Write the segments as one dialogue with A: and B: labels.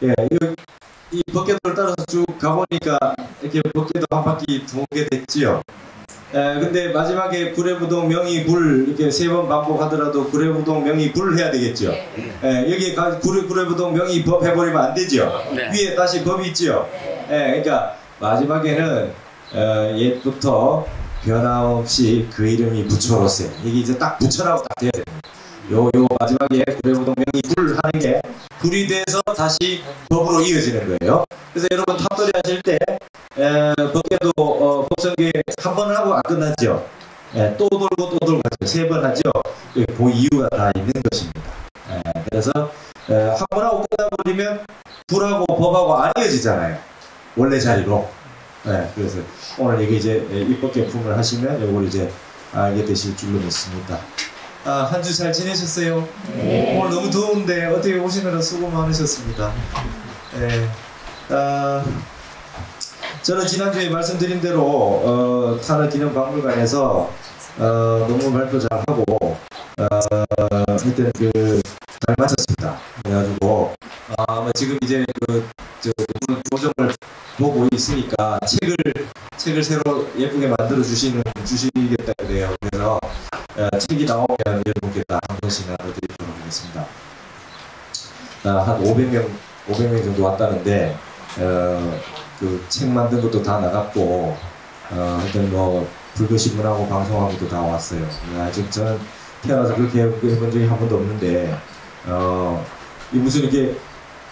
A: 예, 이 법궤도를 따라서 쭉 가보니까 이렇게 법궤도 한 바퀴 돌게 됐지요. 근데 마지막에 구례부동 명의불 이렇게 3번 반복하더라도 구례부동 명의불 해야 되겠죠. 여기에 구례부동 명의법 해버리면 안 되죠. 네. 위에 다시 법이 있죠. 그러니까 마지막에는 옛부터 변함없이 그 이름이 부처로세. 이게 이제 딱 부처라고 딱 돼야 됩니다. 요 마지막에 구례부동 명의불 하는 게 불이 돼서 다시 법으로 이어지는 거예요. 그래서 여러분 탑돌이 하실 때 법궤도 법성계 한 번 하고 안 끝났죠. 또 돌고 또 돌고 하죠. 3번 하죠. 그 이유가 다 있는 것입니다. 그래서 한 번 하고 끝나버리면 불하고 법하고 안 이어지잖아요. 원래 자리로. 그래서 오늘 이게 이제 입법개품을 하시면 이걸 이제 알게 되실 줄로 믿습니다. 한 주 잘 지내셨어요? 네. 오늘 너무 더운데 어떻게 오시느라 수고 많으셨습니다. 저는 지난주에 말씀드린 대로 탄원기념박물관에서 논문 발표 잘하고 하여튼 잘 마쳤습니다. 그래가지고 지금 이제 논문 보정을 보고 있으니까 책을 새로 예쁘게 만들어 주시겠다 그래요. 그래서 책이 나오면 여러분께 다 한 번씩 나눠드리도록 하겠습니다. 한 500명 정도 왔다는데 그 책 만든 것도 다 나갔고 하여튼 뭐 불교신문하고 방송하고도 다 왔어요. 아직 저는 태어나서 그렇게 해본 적이 한 번도 없는데 이 무슨 이렇게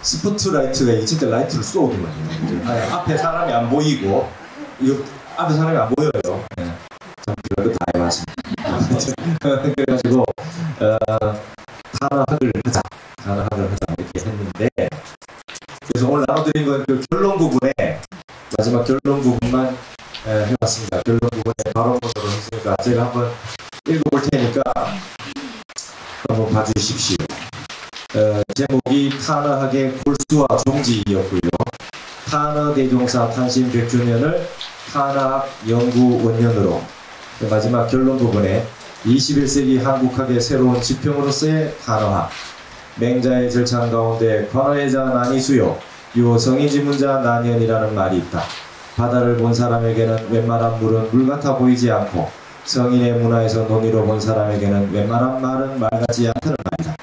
A: 스포트라이트가 진짜 라이트를 쏘더만요. 앞에 사람이 안 보이고 이거 앞에 사람이 안 보여요. 참 별거 다 해봤습니다. 그래가지고 단어학을 하자 이렇게 했는데, 그래서 오늘 나눠드린 건 그 결론 부분에 마지막 결론 부분만 해봤습니다. 결론 부분에 발언문으로 했으니까 제가 한번 읽어볼 테니까 한번 봐주십시오. 제목이 탄어학의 골수와 종지였고요. 탄어 대종사 탄신 100주년을 탄어학 연구 원년으로, 마지막 결론 부분에 21세기 한국학의 새로운 지평으로서의 탄어학, 맹자의 절창 가운데 관어의자 난이수요 유호 성인지문자 난연이라는 말이 있다. 바다를 본 사람에게는 웬만한 물은 물 같아 보이지 않고 성인의 문화에서 논의로 본 사람에게는 웬만한 말은 말 같지 않다는 말이다.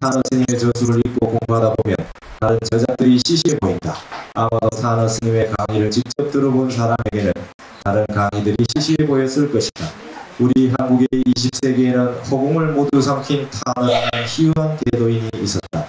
A: 탄어 스님의 저수를 읽고 공부하다 보면 다른 저작들이 시시해 보인다. 아마도 탄어 스님의 강의를 직접 들어본 사람에게는 다른 강의들이 시시해 보였을 것이다. 우리 한국의 20세기에는 허공을 모두 삼킨 탄어라는 희유한 대도인이 있었다.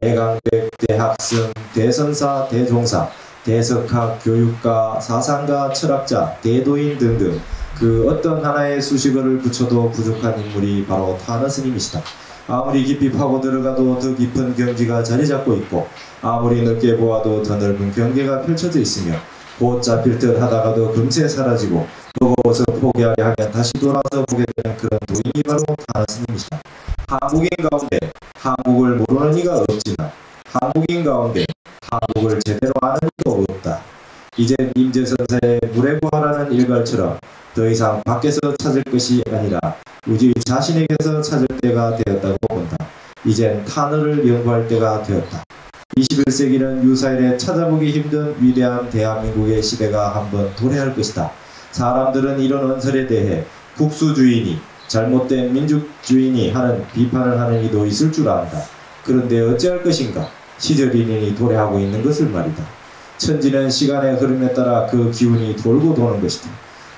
A: 대강백, 대학승, 대선사, 대종사, 대석학, 교육가, 사상가, 철학자, 대도인 등등 그 어떤 하나의 수식어를 붙여도 부족한 인물이 바로 탄어 스님이시다. 아무리 깊이 파고 들어가도 더 깊은 경지가 자리 잡고 있고 아무리 넓게 보아도 더 넓은 경계가 펼쳐져 있으며 곧 잡힐 듯 하다가도 금세 사라지고 버거워서 포기하려 하면 다시 돌아서 보게 되는 그런 도인이 바로 탄어 스님이시다. 한국인 가운데 한국을 모르는 이가 없지만 한국인 가운데 한국을 제대로 아는 이도 없다. 이젠 임재선사의 물에 구하라는 일갈처럼 더 이상 밖에서 찾을 것이 아니라 우리 자신에게서 찾을 때가 되었다고 본다. 이젠 탄어를 연구할 때가 되었다. 21세기는 유사일에 찾아보기 힘든 위대한 대한민국의 시대가 한번 도래할 것이다. 사람들은 이런 언설에 대해 국수주의니 잘못된 민족주의니 하는 비판을 하는 이도 있을 줄 안다. 그런데 어찌할 것인가? 시절 인연이 도래하고 있는 것을 말이다. 천지는 시간의 흐름에 따라 그 기운이 돌고 도는 것이다.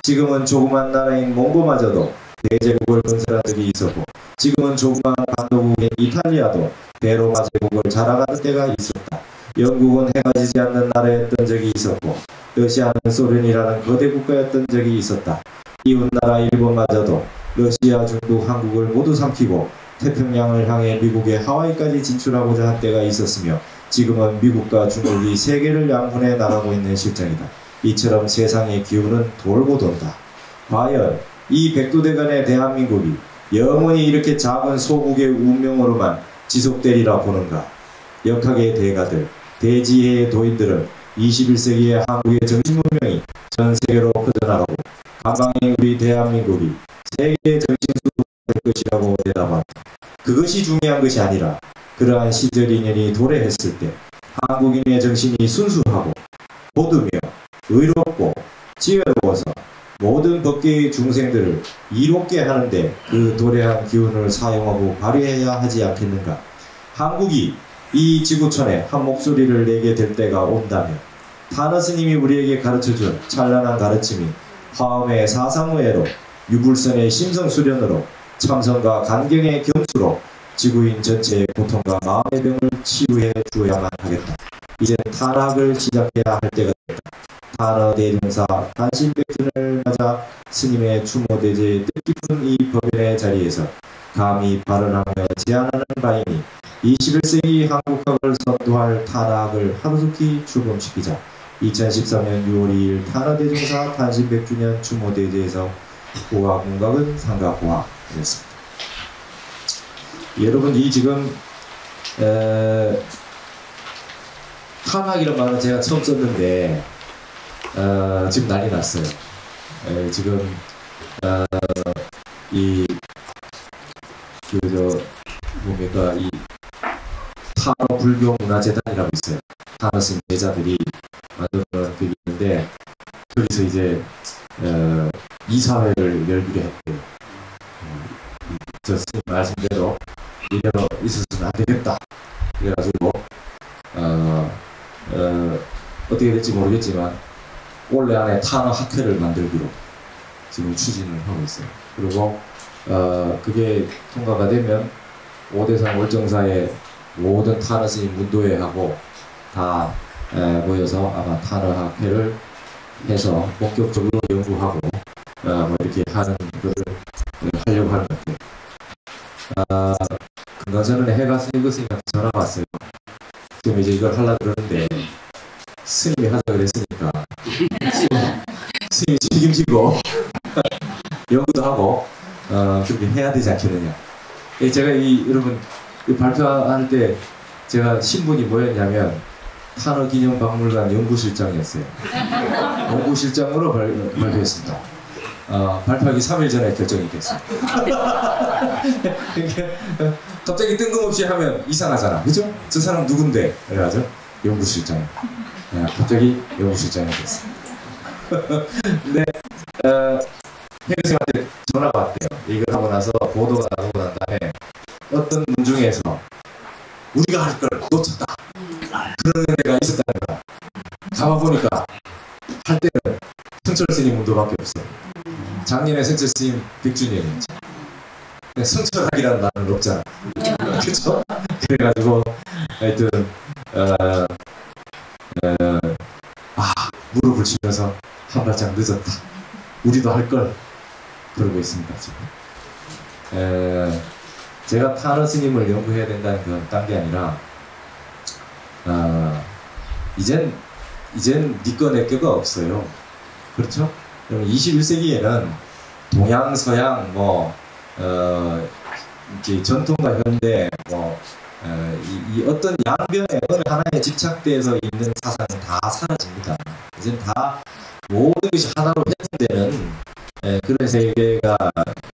A: 지금은 조그만 나라인 몽고마저도 대제국을 건설한 적이 있었고 지금은 조그만 반도국인 이탈리아도 대로마 제국을 자랑하는 때가 있었다. 영국은 해가 지지 않는 나라였던 적이 있었고 러시아는 소련이라는 거대 국가였던 적이 있었다. 이웃나라 일본마저도 러시아, 중국, 한국을 모두 삼키고 태평양을 향해 미국의 하와이까지 진출하고자 한 때가 있었으며 지금은 미국과 중국이 세계를 양분해 나가고 있는 실정이다. 이처럼 세상의 기운은 돌고 돈다. 과연 이 백두대간의 대한민국이 영원히 이렇게 작은 소국의 운명으로만 지속되리라 보는가? 역학의 대가들, 대지혜의 도인들은 21세기의 한국의 정신문명이 전 세계로 퍼져나가고 가방인 우리 대한민국이 세계의 정신수도 될 것이라고 대답한다. 그것이 중요한 것이 아니라 그러한 시절 인연이 도래했을 때 한국인의 정신이 순수하고 고두며 의롭고 지혜로워서 모든 법계의 중생들을 이롭게 하는데 그 도래한 기운을 사용하고 발휘해야 하지 않겠는가. 한국이 이 지구촌에 한 목소리를 내게 될 때가 온다면 타너 스님이 우리에게 가르쳐준 찬란한 가르침이 화엄의 사상무예로 유불선의 심성수련으로 참선과 간경의 겸수로 지구인 전체의 고통과 마음의 병을 치유해 주어야만 하겠다. 이젠 탄학을 시작해야 할 때가 됐다. 탄어 대종사 단신백준을 맞아 스님의 추모대제의 뜻깊은 이 법연의 자리에서 감히 발언하며 제안하는 바이니 21세기 한국학을 선도할 탄학을 하루속히 출범시키자. 2013년 6월 2일 탄어 대종사 단신백주년 추모대제에서 고화공각은 상가고화였습니다. 여러분, 이 지금 탄학이라는 말은 제가 처음 썼는데 지금 난리 났어요. 지금 뭡니까, 이 탄어 불교 문화재단이라고 있어요. 탄어 스님 제자들이 만드는 그게 있는데 거기서 이제 이사회를 열기로 했대요. 저 스님 말씀대로 이대로 있어서는 안 되겠다. 그래가지고 어떻게 될지 모르겠지만 올해 안에 탄어 학회를 만들기로 지금 추진을 하고 있어요. 그리고 그게 통과가 되면 오대산 월정사의 모든 탄어 스님 문도회하고 다 모여서 아마 탄어 학회를 해서 본격적으로 연구하고 뭐 이렇게 하는 거를 하려고 하는 것 같아요. 금강전에 해가 스님 스님한테 전화가 왔어요. 지금 이제 이걸 하려고 그러는데 스님이 하자 그랬으니까 스님이 책임지고 연구도 하고 그렇게 해야 되지 않겠느냐. 제가 여러분 발표할 때 제가 신분이 뭐였냐면 탄어기념박물관 연구실장이었어요. 연구실장으로 발표했습니다. 발표하기 3일 전에 결정이 됐어요. 갑자기 뜬금없이 하면 이상하잖아, 그죠? 저 사람 누군데? 그래가지고 연구실장. 갑자기 연구실장이 됐어요. 근데 해교생한테 전화가 왔대요. 이걸 하고 나서 보도가 나오고 난 다음에 어떤 문 중에서 우리가 할 걸 놓쳤다, 그런 애가 있었다는 거야. 가봐보니까 할 때는 성철 스님 문도밖에 없어. 작년에 성철 스님 100주년이었지. 성철학이라는 말은 없잖아. 그쵸? 그래가지고 하여튼 무릎을 치면서 한 발짝 늦었다, 우리도 할 걸, 그러고 있습니다 지금. 제가 탄어 스님을 연구해야 된다는 건 딴 게 아니라 이젠 니꺼 내꺼가 없어요. 그렇죠? 21세기에는 동양 서양 이렇게 전통과 현대 이 어떤 양변에 어느 하나에 집착돼서 있는 사상은 다 사라집니다. 이젠 다 모든 것이 하나로 해통되는 그런 세계가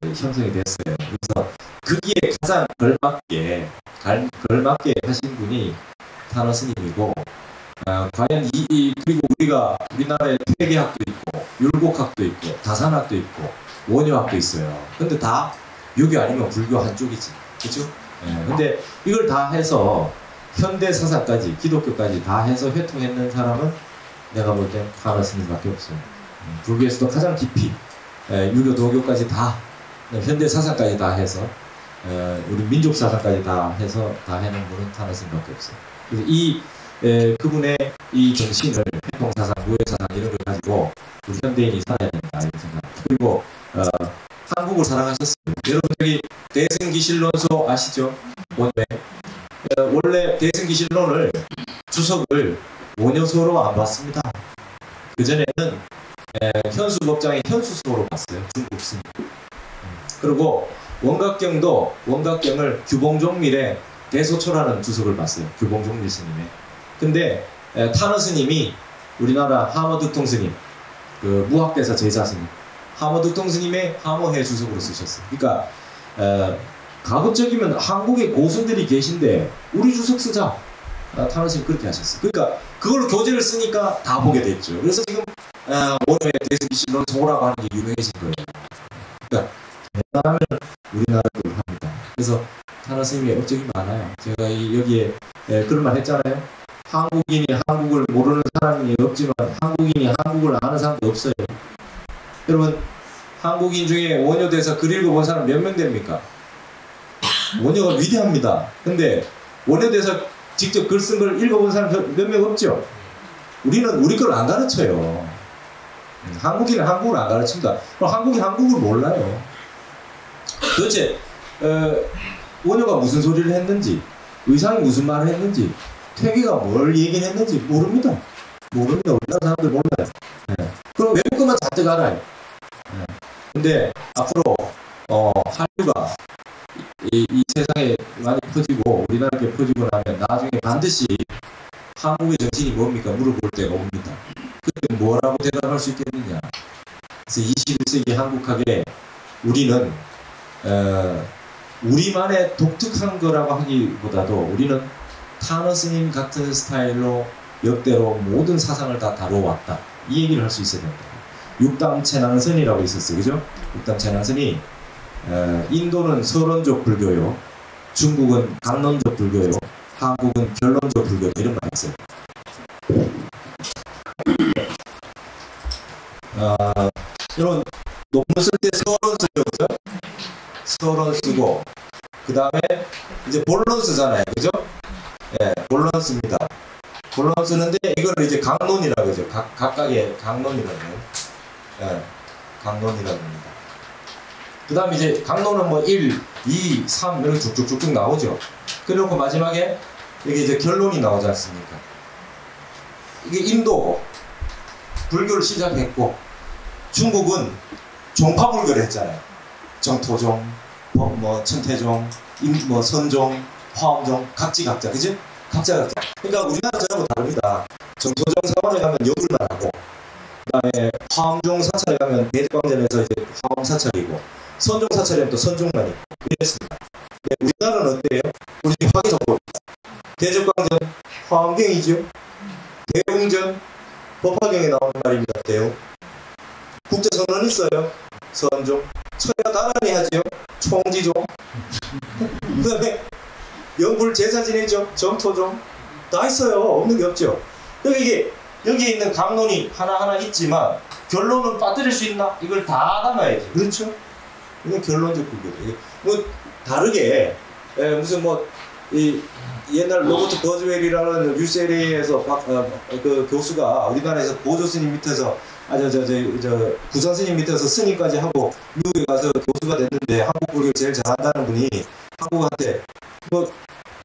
A: 형성이 됐어요. 그래서 거기에 가장 걸맞게 하신 분이 탄어 스님이고, 과연 그리고 우리나라에 퇴계학도 있고 율곡학도 있고 다산학도 있고 원효학도 있어요. 근데 다 유교 아니면 불교 한쪽이지, 그렇죠? 근데 이걸 다 해서 현대 사상까지 기독교까지 다 해서 회통했는 사람은 내가 볼 땐 탄어 스님밖에 없어요. 불교에서도 가장 깊이 유교 도교까지 다, 현대 사상까지 다 해서 우리 민족 사상까지 다 해서 다 해놓은 분은 탄어 스님밖에 없어요. 그래서 그분의 이 정신을 회통사상, 무해사상 이런 걸 가지고 우리 현대인이 살아야 된다, 이런 생각. 그리고 한국을 사랑하셨어요. 여러분 저기 대승기실론서 아시죠? 원래 대승기실론을 주석을 원효서로 안 봤습니다. 그전에는 현수법장의 현수서로 봤어요. 중국 스님. 그리고 원각경을 규봉종밀의 대소초라는 주석을 봤어요. 규봉종밀 스님의. 근데 탄어 스님이 우리나라 하머두통 스님, 그 무학대사 제자 스님, 하머두통 스님의 하머해 주석으로 쓰셨어요. 그러니까 가급적이면 한국에 고수들이 계신데 우리 주석 쓰자. 타노스님 그렇게 하셨어요. 그러니까 그걸로 교재를 쓰니까 다 보게 됐죠. 그래서 지금 원어의 대수기실론 소라고 하는 게 유명해진 거예요. 그러니까 웬만하면 우리나라도 합니다. 그래서 타노스님의 업적이 많아요. 제가 여기에 그런 말 했잖아요. 한국인이 한국을 모르는 사람이 없지만 한국인이 한국을 아는 사람도 없어요. 여러분 한국인 중에 원효대사 글 읽어본 사람 몇 명 됩니까? 원효가 위대합니다. 근데 원효대사 직접 글 쓴 걸 읽어본 사람 몇 명 없죠? 우리는 우리 걸 안 가르쳐요. 한국인은 한국을 안 가르칩니다. 그럼 한국인 한국을 몰라요. 도대체 원효가 무슨 소리를 했는지, 의상이 무슨 말을 했는지, 퇴계가 뭘 얘기를 했는지 모릅니다. 모릅니다. 우리나라 사람들 몰라요. 그럼 외국 것만 잔뜩 알아요. 근데 앞으로 한류가 이 세상에 많이 퍼지고 우리나라에 퍼지고 나면 나중에 반드시 한국의 정신이 뭡니까? 물어볼 때가 옵니다. 그때 뭐라고 대답할 수 있겠느냐? 그래서 21세기 한국학에 우리는 우리만의 독특한 거라고 하기보다도 우리는 타너 스님 같은 스타일로 역대로 모든 사상을 다 다뤄왔다. 이 얘기를 할 수 있어야 됩니다. 육담체낭선이라고 있었어요. 그죠? 육담체낭선이 인도는 서론적 불교요, 중국은 강론적 불교요, 한국은 결론적 불교 이런 말이 있어요. 이런 논문 쓸 때 서론 쓰죠. 서론 쓰고 그 다음에 이제 본론 쓰잖아요. 그죠? 예, 본론 씁니다. 본론 쓰는데 이걸 이제 강론이라고 하죠. 각각의 강론이라고 해요. 예, 강론이라고 합니다. 그 다음에 이제 강론은 뭐 1, 2, 3 이렇게 쭉쭉쭉쭉 나오죠. 그리고 마지막에 이게 이제 결론이 나오지 않습니까? 이게 인도 불교를 시작했고 중국은 종파불교를 했잖아요. 정토종, 뭐 천태종, 뭐 선종, 화엄종, 각자, 그죠? 각자. 그러니까 우리나라 전하고 다릅니다. 정토종 사원에 가면 여불만 하고, 그 다음에 화엄종 사찰에 가면 대제광전에서 이제 화엄 사찰이고, 선종 사찰에는 또 선종만 있고, 이랬습니다. 우리나라는 어때요? 우리 지금 화기성 봅니다. 대제광전, 화엄경이죠. 대웅전, 법화경에 나오는 말입니다. 대웅. 국제선언 있어요. 선종. 서야 나란히 하죠. 총지종. 그 다음에 영불 제사 지내죠. 정토종. 다 있어요. 없는 게 없죠. 여기 있는 강론이 하나하나 있지만 결론은 빠뜨릴 수 있나? 이걸 다 담아야지. 그렇죠? 이건 결론적 불교죠. 뭐 다르게 무슨 뭐 이 옛날 로버트 버즈웰이라는 UCLA에서 그 교수가 우리나라에서 보조 스님 밑에서 구선 스님 밑에서 스님까지 하고 미국에 가서 교수가 됐는데 한국 불교를 제일 잘한다는 분이 한국한테 뭐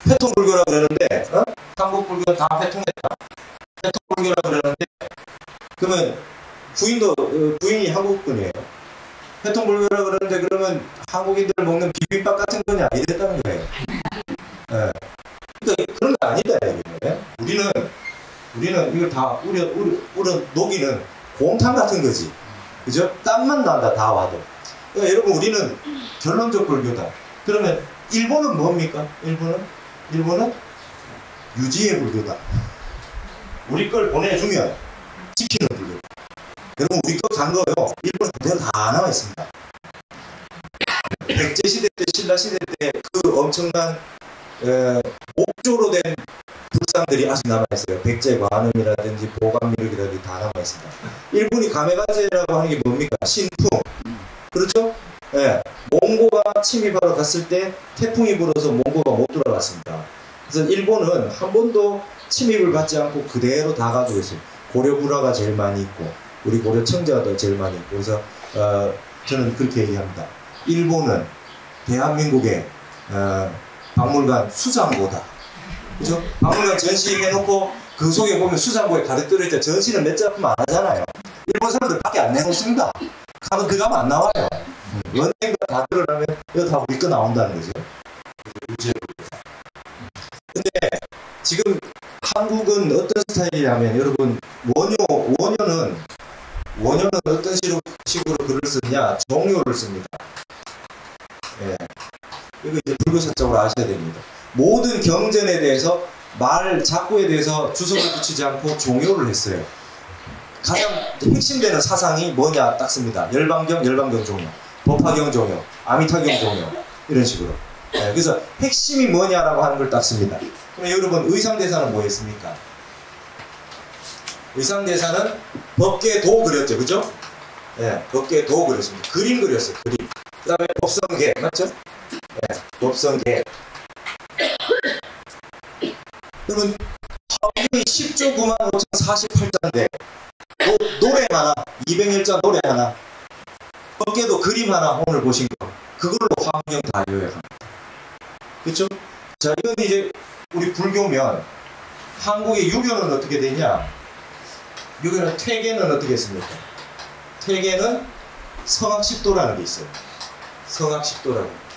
A: 패통 불교라 그러는데 한국 불교는 다 패통했다. 패통 불교라 그러는데 그러면 부인이 한국 분이에요. 패통 불교라 그러는데 그러면 한국인들 먹는 비빔밥 같은 거냐 이랬다는 거예요. 예. 그러니까 그런 거 아니다 이거예요. 우리는 이걸 다 우려 녹이는 곰탕 같은 거지. 그죠? 땀만 난다 다 와도. 그러니까 여러분 우리는 결론적 불교다. 그러면 일본은 뭡니까? 일본은 유지의 불교다. 우리 걸 보내주면 지키는 불교. 여러분 우리 거 간 거요. 일본 그대로 다 나와 있습니다. 백제 시대 때 신라 시대 때 그 엄청난 목조로 된 불상들이 아직 남아있어요. 백제 관음이라든지 보감미륵이라든지 다 남아있습니다. 일본이 가메가제라고 하는 게 뭡니까? 신풍. 그렇죠? 예. 몽고가 침입하러 갔을 때 태풍이 불어서 몽고가 못 돌아갔습니다. 그래서 일본은 한 번도 침입을 받지 않고 그대로 다 가지고 있어요. 고려불화가 제일 많이 있고 우리 고려 청자도 제일 많이 있고 그래서 저는 그렇게 얘기합니다. 일본은 대한민국의 박물관 수장고다. 그죠? 박물관 전시해놓고 그 속에 보면 수장고에 가득 들어있죠. 전시는 몇 작품 안 하잖아요. 일본 사람들 밖에 안 내놓습니다. 가면 그 가면 안 나와요. 연예인가 다 들어가면 이거 다 우리 거 나온다는 거죠. 근데 지금 한국은 어떤 스타일이냐면 여러분 원효는 어떤 식으로 글을 쓰냐 종요를 씁니다. 예. 이거 이제 불교사적으로 아셔야 됩니다. 모든 경전에 대해서 말 작고에 대해서 주석을 붙이지 않고 종요를 했어요. 가장 핵심되는 사상이 뭐냐 딱 씁니다. 열반경, 열반경 종요, 법화경 종요, 아미타경 종요, 이런 식으로. 네, 그래서 핵심이 뭐냐라고 하는 걸 딱 씁니다. 그럼 여러분 의상대사는 뭐였습니까? 의상대사는 법계도 그렸죠, 그죠? 네, 법계도 그렸습니다. 그림 그렸어요, 그림. 그 다음에 법성계, 맞죠? 네, 법성계. 그러면 하경이 10조 9만 5,048자인데 노래 하나, 200일자 노래 하나, 법계도 그림 하나 오늘 보신 거, 그걸로 화경 다 요약합니다. 그렇죠? 자, 이건 이제 우리 불교면 한국의 유교는 어떻게 되냐? 유교는 퇴계는 어떻게 했습니까? 퇴계는 성학십도라는 게 있어요. 성학십도라는.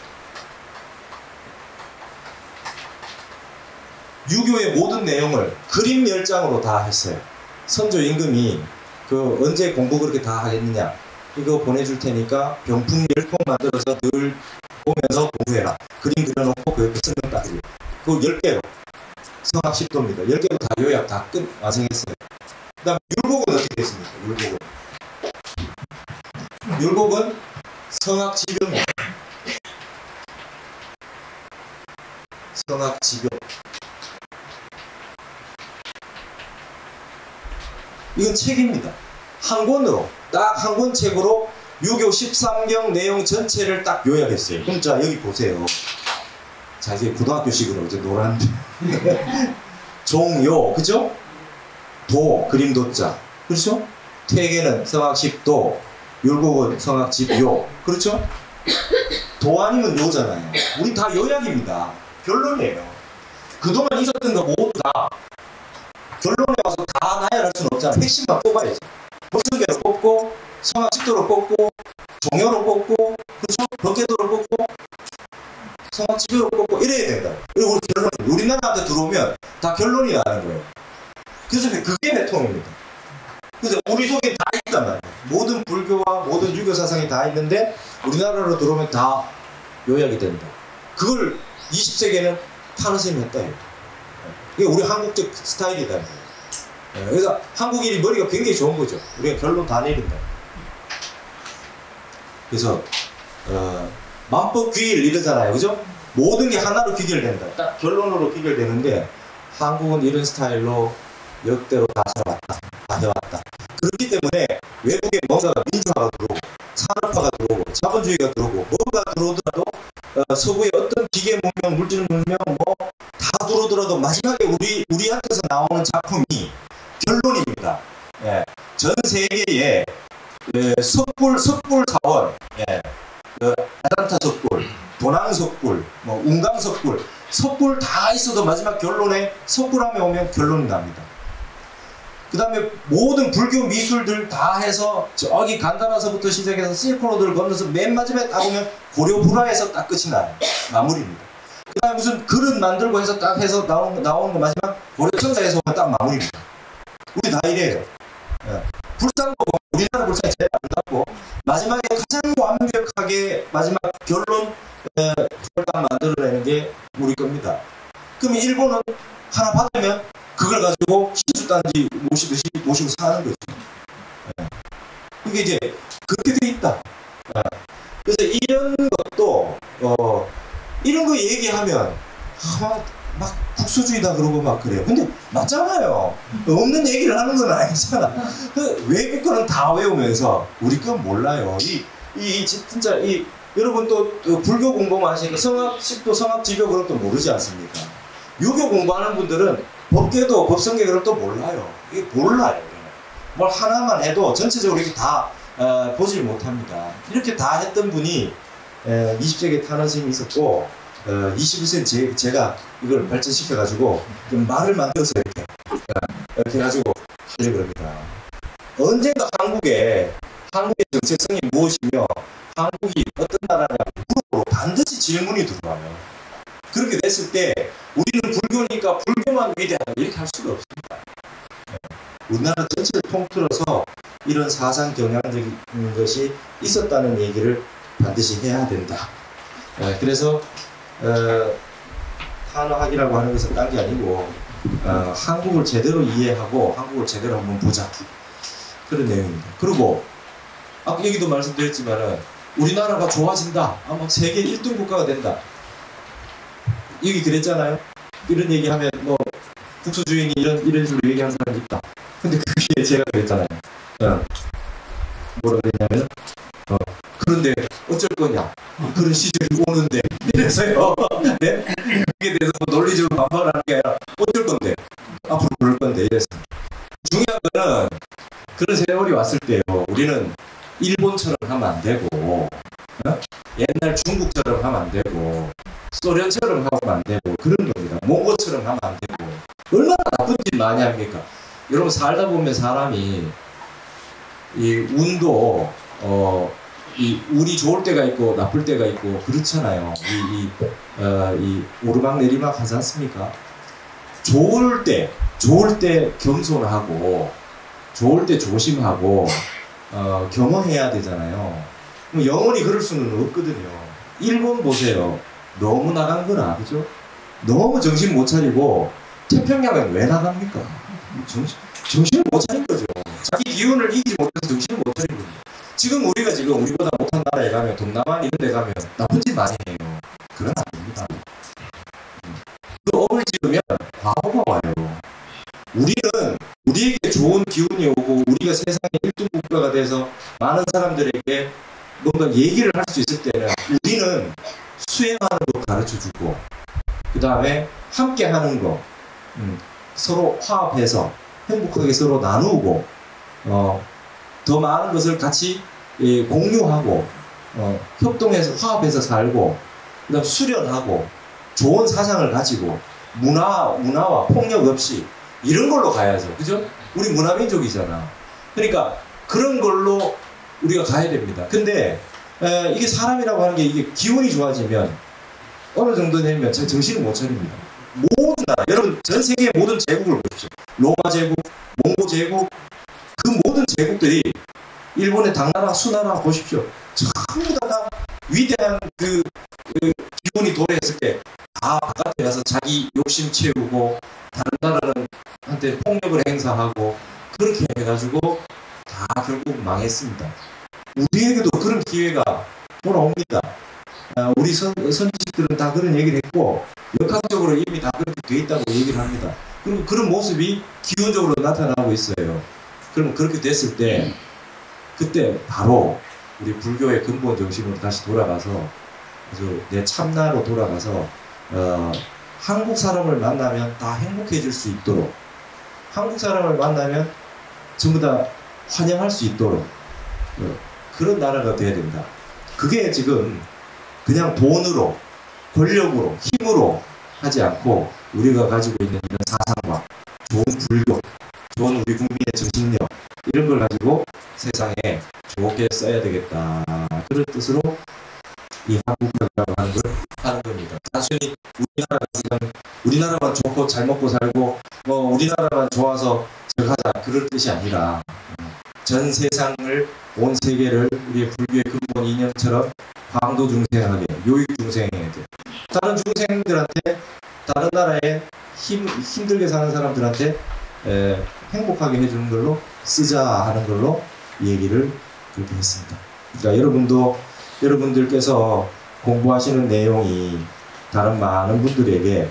A: 유교의 모든 내용을 그림 10장으로 다 했어요. 선조 임금이 그 언제 공부 그렇게 다 하겠느냐, 이거 보내줄 테니까 병풍 10통 만들어서 늘 보면서 공부해라. 그림 그려놓고 그 옆에 쓰는 딱 그려. 그거 10개로 성학십도입니다. 10개로 다 요약 다 완성했어요. 그 다음 율곡은 어떻게 됐습니까? 율곡은 성학지묘입니다. 성학지묘. 이건 책입니다. 한 권으로, 딱 한 권 책으로 유교 13경 내용 전체를 딱 요약했어요. 그럼 자, 여기 보세요. 자, 이제 고등학교식으로 이제 노란 종요, 그죠? 도, 그림 도자, 그렇죠? 퇴계는 성학십도, 율곡은 성학집요, 그렇죠? 도 아니면 요잖아요. 우리 다 요약입니다. 결론이에요. 그동안 있었던 거 모두 다 결론에 와서 다 나열할 수는 없잖아. 핵심만 뽑아야지. 법성계로 뽑고, 성학십도로 뽑고, 종요로 뽑고, 그렇죠? 법계도로 뽑고, 성학집요로 뽑고, 이래야 된다. 그리고 우리 결론, 우리나라한테 들어오면 다 결론이 나는 거예요. 그래서 그게 대통령입니다. 그래서 우리 속에 다 있단 말이에요. 모든 불교와 모든 유교 사상이 다 있는데 우리나라로 들어오면 다 요약이 된다. 그걸 20세기에는 타르셈이 했다. 이게 우리 한국적 스타일이다. 그래서 한국인이 머리가 굉장히 좋은 거죠. 우리가 결론 다 내린다. 그래서 만법 귀일 이러잖아요, 그죠? 모든 게 하나로 귀결된다. 딱 결론으로 귀결되는데 한국은 이런 스타일로 역대로 다 살아왔다, 다 해왔다. 그렇기 때문에 외국에 뭔가 민주화가 들어오고 산업화가 들어오고 자본주의가 들어오고 뭐가 들어오더라도 서구의 어떤 기계 문명, 물질 문명 뭐 다 들어오더라도 마지막에 우리한테서 나오는 작품이 결론입니다. 예. 전 세계에 석불 사원, 예. 아란타 석불, 도낭 석불, 뭐 운강 석불, 석불 다 있어도 마지막 결론에 석불함에 오면 결론이 납니다. 그 다음에 모든 불교 미술들 다 해서 저기 간다라서부터 시작해서 실크로드를 건너서 맨 마지막에 딱 오면 고려불화에서 딱 끝이 나요. 마무리입니다. 그 다음에 무슨 그릇 만들고 해서 딱 해서 나오는 거 마지막 고려청사에서 오면 딱 마무리입니다. 우리 다 이래요. 예. 불상도 우리나라 불상이 제일 아름답고 마지막에 가장 완벽하게 마지막 결론 그걸 딱 만들어내는 게 우리 겁니다. 그럼 일본은 하나 받으면 그걸 가지고 신수단지 모시고 사는 거죠. 예. 그게 이제 그렇게 돼 있다. 예. 그래서 이런 것도 이런 거 얘기하면 막 국수주의다 그러고 막 그래요. 근데 맞잖아요. 없는 얘기를 하는 건 아니잖아. 외국 거는 다 외우면서 우리 건 몰라요. 진짜 여러분 또 불교 공부만 하시니까 성학십도 성학지교 그런 거 모르지 않습니까? 유교 공부하는 분들은 법계도 법성계 그런 또 몰라요. 이게 몰라요. 뭘 하나만 해도 전체적으로 이렇게 다 보질 못합니다. 이렇게 다 했던 분이 20세기에 타노스님이 있었고 21세기 제가 이걸 발전시켜가지고 좀 말을 만들어서 이렇게 해가지고 하려고 합니다. 언젠가 한국의 정체성이 무엇이며 한국이 어떤 나라냐 물어보러 반드시 질문이 들어와요. 그렇게 됐을 때 우리는 불교니까 불교만 위대하다 이렇게 할 수가 없습니다. 우리나라 전체를 통틀어서 이런 사상 경향적인 것이 있었다는 얘기를 반드시 해야 된다. 그래서 탄화학이라고 하는 것은 딴 게 아니고 한국을 제대로 이해하고 한국을 제대로 한번 보자. 그런 내용입니다. 그리고 아까 얘기도 말씀드렸지만은 우리나라가 좋아진다. 아마 세계 1등 국가가 된다. 여기 그랬잖아요. 이런 얘기하면 뭐 국수주의니 이런 식으로 얘기하는 사람이 있다. 근데 그게 제가 그랬잖아요. 뭐라 그랬냐면 그런데 어쩔 거냐. 그런 시절이 오는데 이래서요. 네? 그게 대해서 뭐 논리적으로 반발하는 게 아니라 어쩔 건데 앞으로 그럴 건데 이래서 중요한 거는 그런 세월이 왔을 때요. 우리는 일본처럼 하면 안 되고 옛날 중국처럼 하면 안 되고 소련처럼 하면 안 되고 그런 겁니다. 몽고처럼 하면 안 되고 얼마나 나쁜 짓 많이 합니까? 여러분 살다 보면 사람이 이 운도 이 운이 좋을 때가 있고 나쁠 때가 있고 그렇잖아요. 이 오르막 내리막 하지 않습니까? 좋을 때 겸손하고 좋을 때 조심하고 경험해야 되잖아요. 영원히 그럴 수는 없거든요. 일본 보세요. 너무 나간 거라, 그죠? 너무 정신 못 차리고 태평양에 왜 나갑니까? 정신을 못 차린 거죠. 자기 기운을 이기지 못해서 정신을 못 차린 거죠. 지금 우리보다 못한 나라에 가면 동남아 이런 데 가면 나쁜 짓 많이 해요. 그건 아닙니다. 그 업을 지으면 바보가 와요. 우리에게 좋은 기운이 오고 우리가 세상의 1등 국가가 돼서 많은 사람들에게 뭔가 얘기를 할 수 있을 때는 우리는 수행하는 거 가르쳐주고 그 다음에 함께 하는 거 서로 화합해서 행복하게 서로 나누고 더 많은 것을 같이 공유하고 협동해서 화합해서 살고 그 다음 수련하고 좋은 사상을 가지고 문화와 폭력 없이 이런 걸로 가야죠. 그죠? 우리 문화민족이잖아. 그러니까 그런 걸로 우리가 가야 됩니다. 근데 이게 사람이라고 하는 게 이게 기운이 좋아지면 어느 정도 되면 정신을 못 차립니다. 모든 나라, 여러분 전 세계의 모든 제국을 보십시오. 로마 제국, 몽고 제국, 그 모든 제국들이 일본의 당나라, 수나라 보십시오. 전부 다 위대한 그 기운이 도래했을 때 다 바깥에 가서 자기 욕심 채우고 다른 나라한테 폭력을 행사하고 그렇게 해가지고 다 결국 망했습니다. 우리에게도 그런 기회가 돌아옵니다. 우리 선지식들은 다 그런 얘기를 했고 역학적으로 이미 다 그렇게 돼 있다고 얘기를 합니다. 그리고 그런 모습이 기본적으로 나타나고 있어요. 그러면 그렇게 됐을 때 그때 바로 우리 불교의 근본 정신으로 다시 돌아가서 내 참나로 돌아가서 한국 사람을 만나면 다 행복해질 수 있도록 한국 사람을 만나면 전부 다 환영할 수 있도록 그런 나라가 돼야 된다. 그게 지금 그냥 돈으로 권력으로 힘으로 하지 않고 우리가 가지고 있는 이런 사상과 좋은 불교, 좋은 우리 국민의 정신력 이런 걸 가지고 세상에 좋게 써야 되겠다. 그런 뜻으로 이 한국학이라고 하는 걸 하는 겁니다. 단순히 우리나라만 좋고 잘 먹고 살고 우리나라만 좋아서 저하자 그럴 뜻이 아니라 전 세상을 온 세계를 우리의 불교의 근본 이념처럼 광도중생하게 요익중생하게 다른 중생들한테 다른 나라에 힘들게 사는 사람들한테 행복하게 해주는 걸로 쓰자 하는 걸로 얘기를 그렇게 했습니다. 그러니까 여러분들께서 공부하시는 내용이 다른 많은 분들에게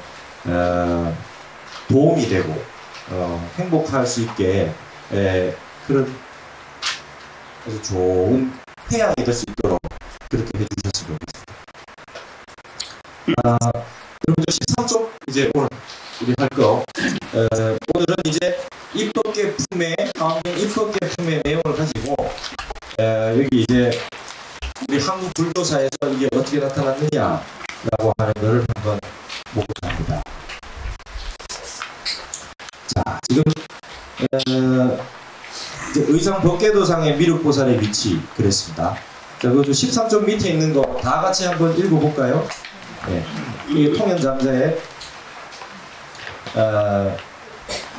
A: 도움이 되고 행복할 수 있게 그런 아주 좋은 태양이 될 수 있도록 그렇게 해주셨으면 좋겠습니다. 여러분들 13쪽 이제 오늘 우리 할 거 오늘은 이제 입법계품의 내용을 가지고 여기 이제 우리 한국 불교사에서 이게 어떻게 나타났느냐라고 하는 것을 한번 보고자 합니다. 자, 지금 이제 의상 법계도상의 미륵보살의 위치 그랬습니다. 자, 그 13쪽 밑에 있는 거 다 같이 한번 읽어볼까요? 네. 이게 통연장자의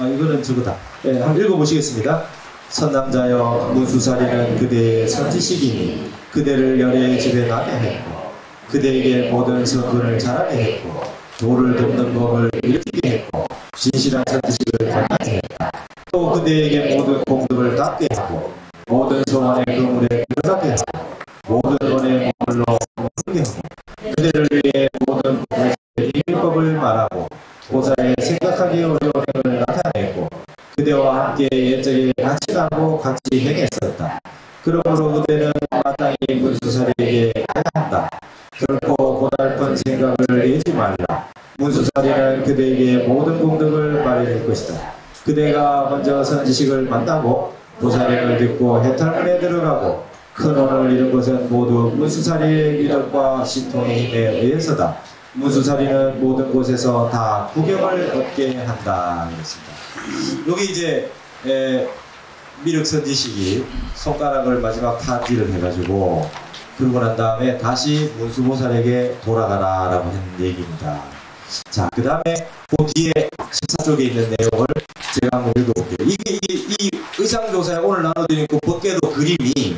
A: 이거는 저거다. 네, 한번 읽어보시겠습니다. 선남자여 문수사리는 그대의 선지식이니 그대를 열애의 집에 나게 했고 그대에게 모든 선근을 잘하게 했고 도를 돕는 법을 일으키게 했고 진실한 선지식을 건강히 했다. 또 그대에게 모든 공덕을 닦게 하고 모든 소원의 그물에 들어가게 하고 모든 원의 물로 물게 하고 그대를 위해 모든 이율법을 말하고 보살의 생각하기 어려운 행을 나타냈고 그대와 함께 옛적에 같이 가고 같이 행했었다. 그러므로 그대는 마땅히 문수살에게 해야 한다. 결코 고달픈 생각을 내지 말라. 문수살이는 그대에게 모든 공덕을 말해줄 것이다. 그대가 먼저 선지식을 만나고 보살행을 듣고 해탈문에 들어가고 큰 hon을 이룬 것은 모두 문수살이의 미덕과 신통의 힘에 의해서다. 문수살이는 모든 곳에서 다 구경을 얻게 한다. 그렇습니다. 여기 이제 미륵선지식이 손가락을 마지막 타지를 해가지고 그러고 난 다음에 다시 문수보살에게 돌아가라 라고 하는 얘기입니다. 자, 그 다음에 그 뒤에 14쪽에 있는 내용을 제가 한번 읽어볼게요. 이 의상조사에 오늘 나눠드린 그 법궤도 그림이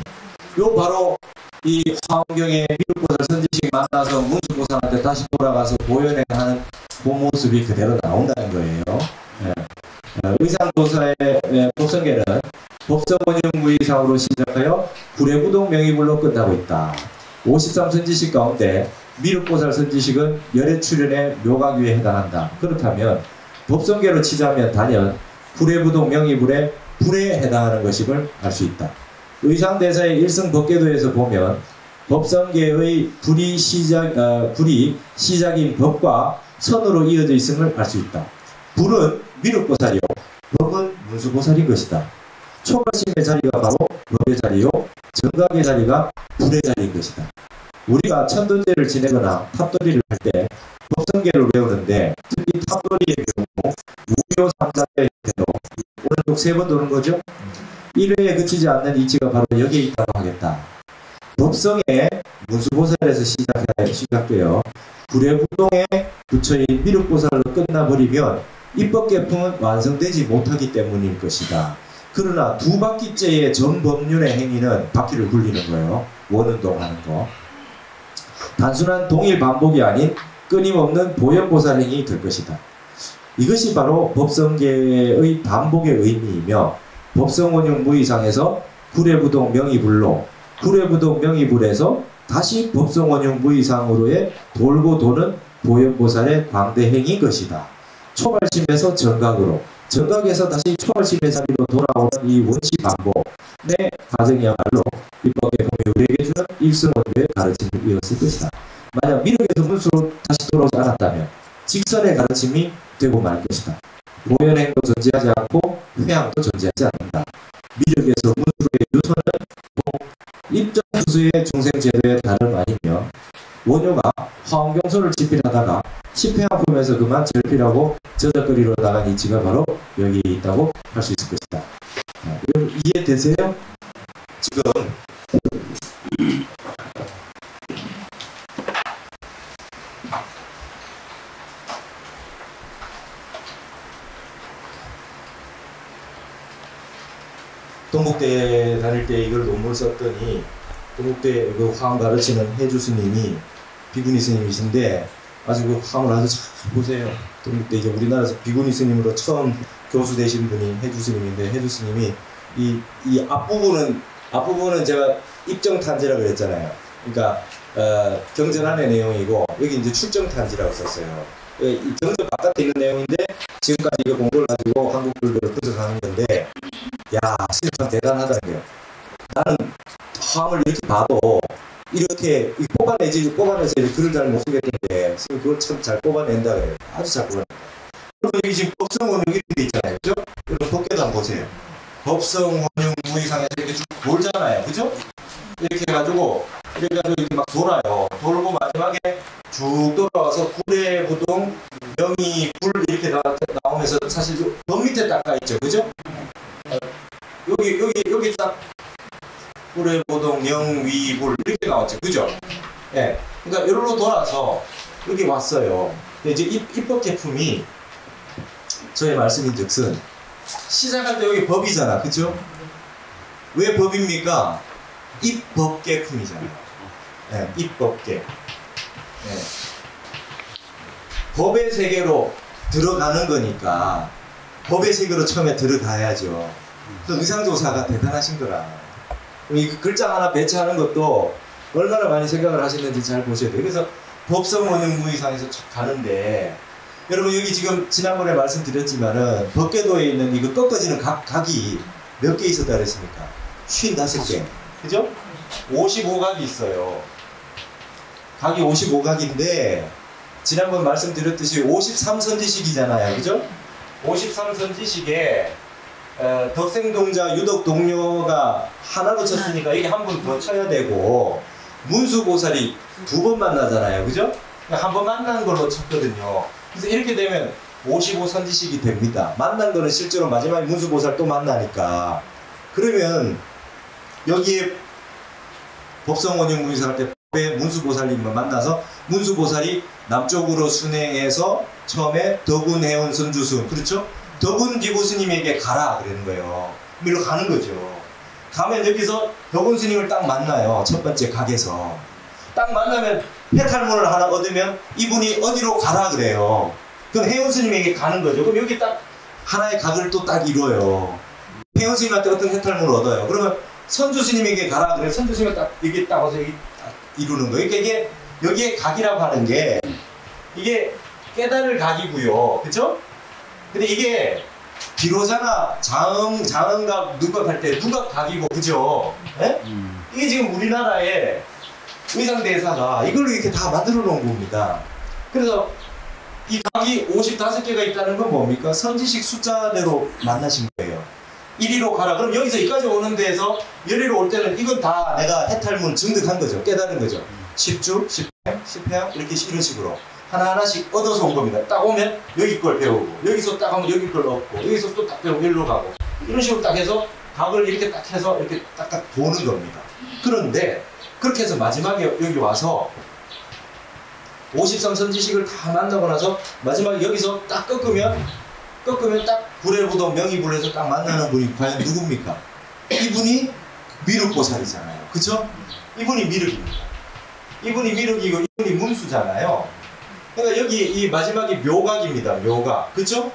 A: 요 바로 이 화엄경의 미륵보살 선지식이 만나서 문수보살한테 다시 돌아가서 보현행하는 그 모습이 그대로 나온다는 거예요. 의상조사의 법성계는 법성원흉 무의상으로 시작하여 구례부동 명의불로 끝나고 있다. 53선지식 가운데 미륵보살 선지식은 열애 출현의 묘각위에 해당한다. 그렇다면 법성계로 치자면 단연 구례부동 명의불의 불에 해당하는 것임을 알 수 있다. 의상대사의 일승법궤도에서 보면 법성계의 불이 시작인 법과 선으로 이어져 있음을 알 수 있다. 불은 미륵보살이요 법은 문수보살인 것이다. 초발심의 자리가 바로 법의 자리요 정각의 자리가 불의 자리인 것이다. 우리가 천도제를 지내거나 탑돌이를 할 때 법성계를 외우는데 특히 탑돌이의 경우 무교 3자의 형태로 오른쪽 3번 도는 거죠. 1회에 그치지 않는 이치가 바로 여기에 있다고 하겠다. 법성의 문수보살에서 시작되어 구례부동에 부처인 미륵보살로 끝나버리면 입법계품은 완성되지 못하기 때문일 것이다. 그러나 두 바퀴째의 전법륜의 행위는 바퀴를 굴리는 거예요. 원운동하는 거. 단순한 동일 반복이 아닌 끊임없는 보현보살 행위 될 것이다. 이것이 바로 법성계의 반복의 의미이며 법성원흉 무의상에서 구례부동 명의불로 구례부동 명의불에서 다시 법성원흉 무의상으로의 돌고 도는 보현보살의 광대행인 것이다. 초발심에서 정각으로 정각에서 다시 초발심의 자리로 돌아오는 이 원시 반복의 과정이야말로 입법계품이 우리에게 주는 일승원도의 가르침을 이었을 것이다. 만약 미륵에서 문수로 다시 돌아오지 않았다면 직선의 가르침이 되고 말 것이다. 보현행도 존재하지 않고 회양도 존재하지 않는다. 미륵에서 문수로의 유선은 입전수수의 중생제도의 다름 아니며 원효가 화엄경소를 집필하다가 10회 아프면서 그만 절필하고 저작거리로 나간 이치가 바로 여기에 있다고 할 수 있을 것이다. 여러분 이해되세요? 지금 동국대 다닐 때 이걸 논문을 썼더니 동국대 그 화엄 가르치는 해주 스님이 비구니 스님이신데 아주 그 화엄을 아주 잘 보세요. 동국대 이제 우리나라에서 비구니 스님으로 처음 교수 되신 분이 해주 스님인데 해주 스님이 이 앞부분은 제가 입정탄지라고 그랬잖아요. 그러니까 경전안의 내용이고 여기 이제 출정탄지라고 썼어요. 이 경전 바깥에 있는 내용인데 지금까지 이거 공부를 가지고 한국 불교를 분석하는 건데 야, 실상 대단하다는 거예요. 나는 화엄을 이렇게 봐도 이렇게 뽑아내서 글을 잘 못 쓰겠는데 그걸 참 잘 뽑아낸다 그래요. 아주 잘 뽑아낸다. 그리고 여기 지금 법성원흉 이렇게 돼 있잖아요. 그죠? 여러분 법궤도 한번 보세요. 법성원흉 무의상에서 이렇게 쭉 돌잖아요. 그죠? 이렇게 해가지고 이렇게 막 돌아요. 돌고 마지막에 쭉 돌아와서 구례부동 명의불 이렇게 나오면서 사실 더 밑에 닦아 있죠. 그죠? 여기 딱 구례부동 명위불 이렇게 나왔죠. 그죠? 예. 그러니까 여기로 돌아서 여기 왔어요. 근데 이제 입법계품이 저의 말씀인 즉슨 시작할 때 여기 법이잖아. 그죠? 왜 법입니까? 입법계품이잖아요. 예, 입법계. 예. 법의 세계로 들어가는 거니까 법의 세계로 처음에 들어가야죠. 그래서 의상조사가 대단하신 거라. 이 글자 하나 배치하는 것도 얼마나 많이 생각을 하시는지 잘 보셔야 돼요. 그래서 법성 원형 무의상에서 가는데, 여러분 여기 지금 지난번에 말씀드렸지만은 법궤도에 있는 이거 꺾어지는 각이 몇 개 있었다 그랬습니까? 55개. 그죠? 55각이 있어요. 각이 55각인데 지난번 말씀드렸듯이 53선지식이잖아요. 그죠? 53선지식에 덕생동자, 유덕동료가 하나로 쳤으니까 이게 한 번 더 쳐야 되고, 문수보살이 2번 만나잖아요. 그죠? 한 번 만난 걸로 쳤거든요. 그래서 이렇게 되면 55선지식이 됩니다. 만난 거는 실제로 마지막에 문수보살 또 만나니까. 그러면 여기에 법성원형 무의상 할 때 문수보살님만 만나서 문수보살이 남쪽으로 순행해서 처음에 덕운, 해운, 선주순, 그렇죠? 덕운 비구스님에게 가라 그러는 거예요. 일로 가는 거죠. 가면 여기서 덕운 스님을 딱 만나요. 첫 번째 각에서. 딱 만나면 해탈문을 하나 얻으면 이분이 어디로 가라 그래요. 그럼 해운 스님에게 가는 거죠. 그럼 여기 딱 하나의 각을 또 딱 이뤄요. 해운 스님한테 어떤 해탈문을 얻어요. 그러면 선주 스님에게 가라 그래요. 선주 스님은 딱 여기 딱 와서 여기 딱 이루는 거예요. 그러니까 이게 여기에 각이라고 하는 게 이게 깨달을 각이고요. 그죠? 근데 이게 비로자나 장흥각 누각 할 때 누각 각이고, 그죠? 네? 이게 지금 우리나라의 의상대사가 이걸로 이렇게 다 만들어 놓은 겁니다. 그래서 이 각이 55개가 있다는 건 뭡니까? 선지식 숫자대로 만나신 거예요. 1위로 가라. 그럼 여기서 여기까지 오는 데에서 1위로 올 때는 이건 다 내가 해탈문 증득한 거죠. 깨달은 거죠. 10주, 10회, 10회양 이렇게 이런 식으로 하나하나씩 얻어서 온 겁니다. 딱 오면 여기 걸 배우고, 여기서 딱 하면 여기 걸 얻고, 여기서 또 딱 배우고 일로 가고, 이런 식으로 딱 해서 각을 이렇게 딱 해서 이렇게 딱딱 도는 겁니다. 그런데 그렇게 해서 마지막에 여기 와서 53선지식을 다 만나고 나서 마지막에 여기서 딱 꺾으면 딱 불의부동 명의불에서 딱 만나는 분이 과연 누굽니까? 이분이 미륵보살이잖아요. 그쵸? 이분이 미륵입니다. 이분이 미륵이고 이분이 문수잖아요. 그러니까 여기 이 마지막이 묘각입니다. 묘각. 그쵸?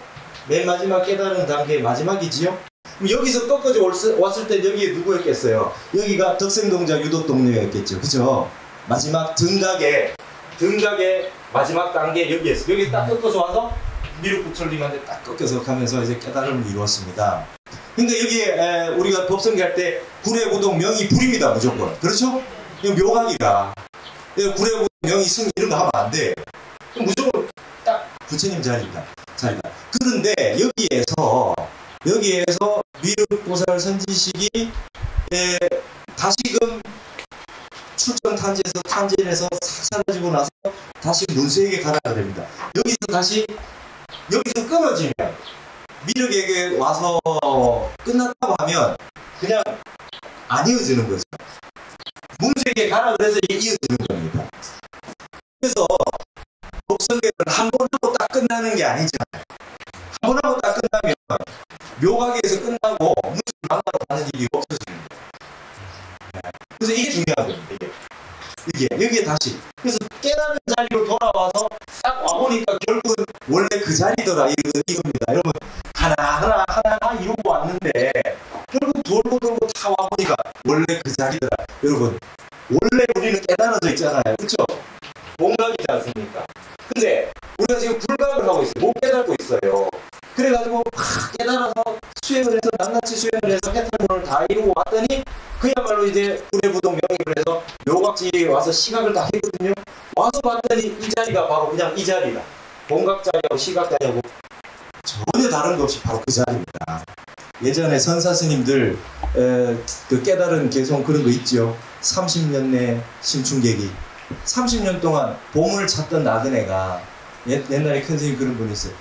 A: 맨 마지막 깨달은 단계의 마지막이지요? 그럼 여기서 꺾어져 왔을 때 여기에 누구였겠어요? 여기가 덕생동자 유덕동료였겠죠. 그죠? 마지막 등각의 마지막 단계 여기에서 여기 딱 꺾어서 와서 미륵부처님한테 딱 꺾여서 가면서 이제 깨달음을 이루었습니다. 그러니까 여기에 우리가 법성기 할 때 구례구동 명이 불입니다. 무조건. 그렇죠? 이거 묘각이다. 구례구동 명이 승 이런 거 하면 안 돼. 무조건 딱 부처님 자리다. 그런데 여기에서 미륵보살 선지식이 다시금 출정 탄진에서 싹 사라지고 나서 다시 문수에게 가라 됩니다. 여기서 끊어지면 미륵에게 와서 끝났다고 하면 그냥 안 이어지는 거죠. 문수에게 가라 그래서 이게 이어지는 겁니다. 그래서 법성계를 한 번 하고 딱 끝나는 게 아니잖아요. 한 번 하고 딱 끝나면 묘각에서 끝나고 문수를 만나러 가는 일이 없어지는 거예요. 그래서 이게 중요한 겁니다. 이게 여기에 다시 그래서 깨달은 자리로 돌아와서 딱 와보니까 결국은 원래 그 자리더라 이겁니다. 여러분 하나 이루고 왔는데 결국 돌고 다 와보니까 원래 그 자리더라. 여러분 원래 우리는 깨달아져 있잖아요. 그렇죠? 몸각이지 않습니까? 근데 우리가 지금 불각을 하고 있어요. 못 깨달고 있어요. 그래가지고 막 깨달아서 수행을 해서 낱낱이 수행을 해서 해탈문을 다 이루고 왔더니 그야말로 이제 구례부동 명의를 해서 묘각지에 와서 시각을 다 했거든요. 와서 봤더니 이 자리가 바로 그냥 이 자리다. 본각자리하고 시각자리하고 전혀 다른 것 없이 바로 그 자리입니다. 예전에 선사스님들 그 깨달은 개성 그런 거 있죠. 30년 내 신충객이 30년 동안 보물을 찾던 나그네가 옛날에 큰 스님 그런 분이 있어요.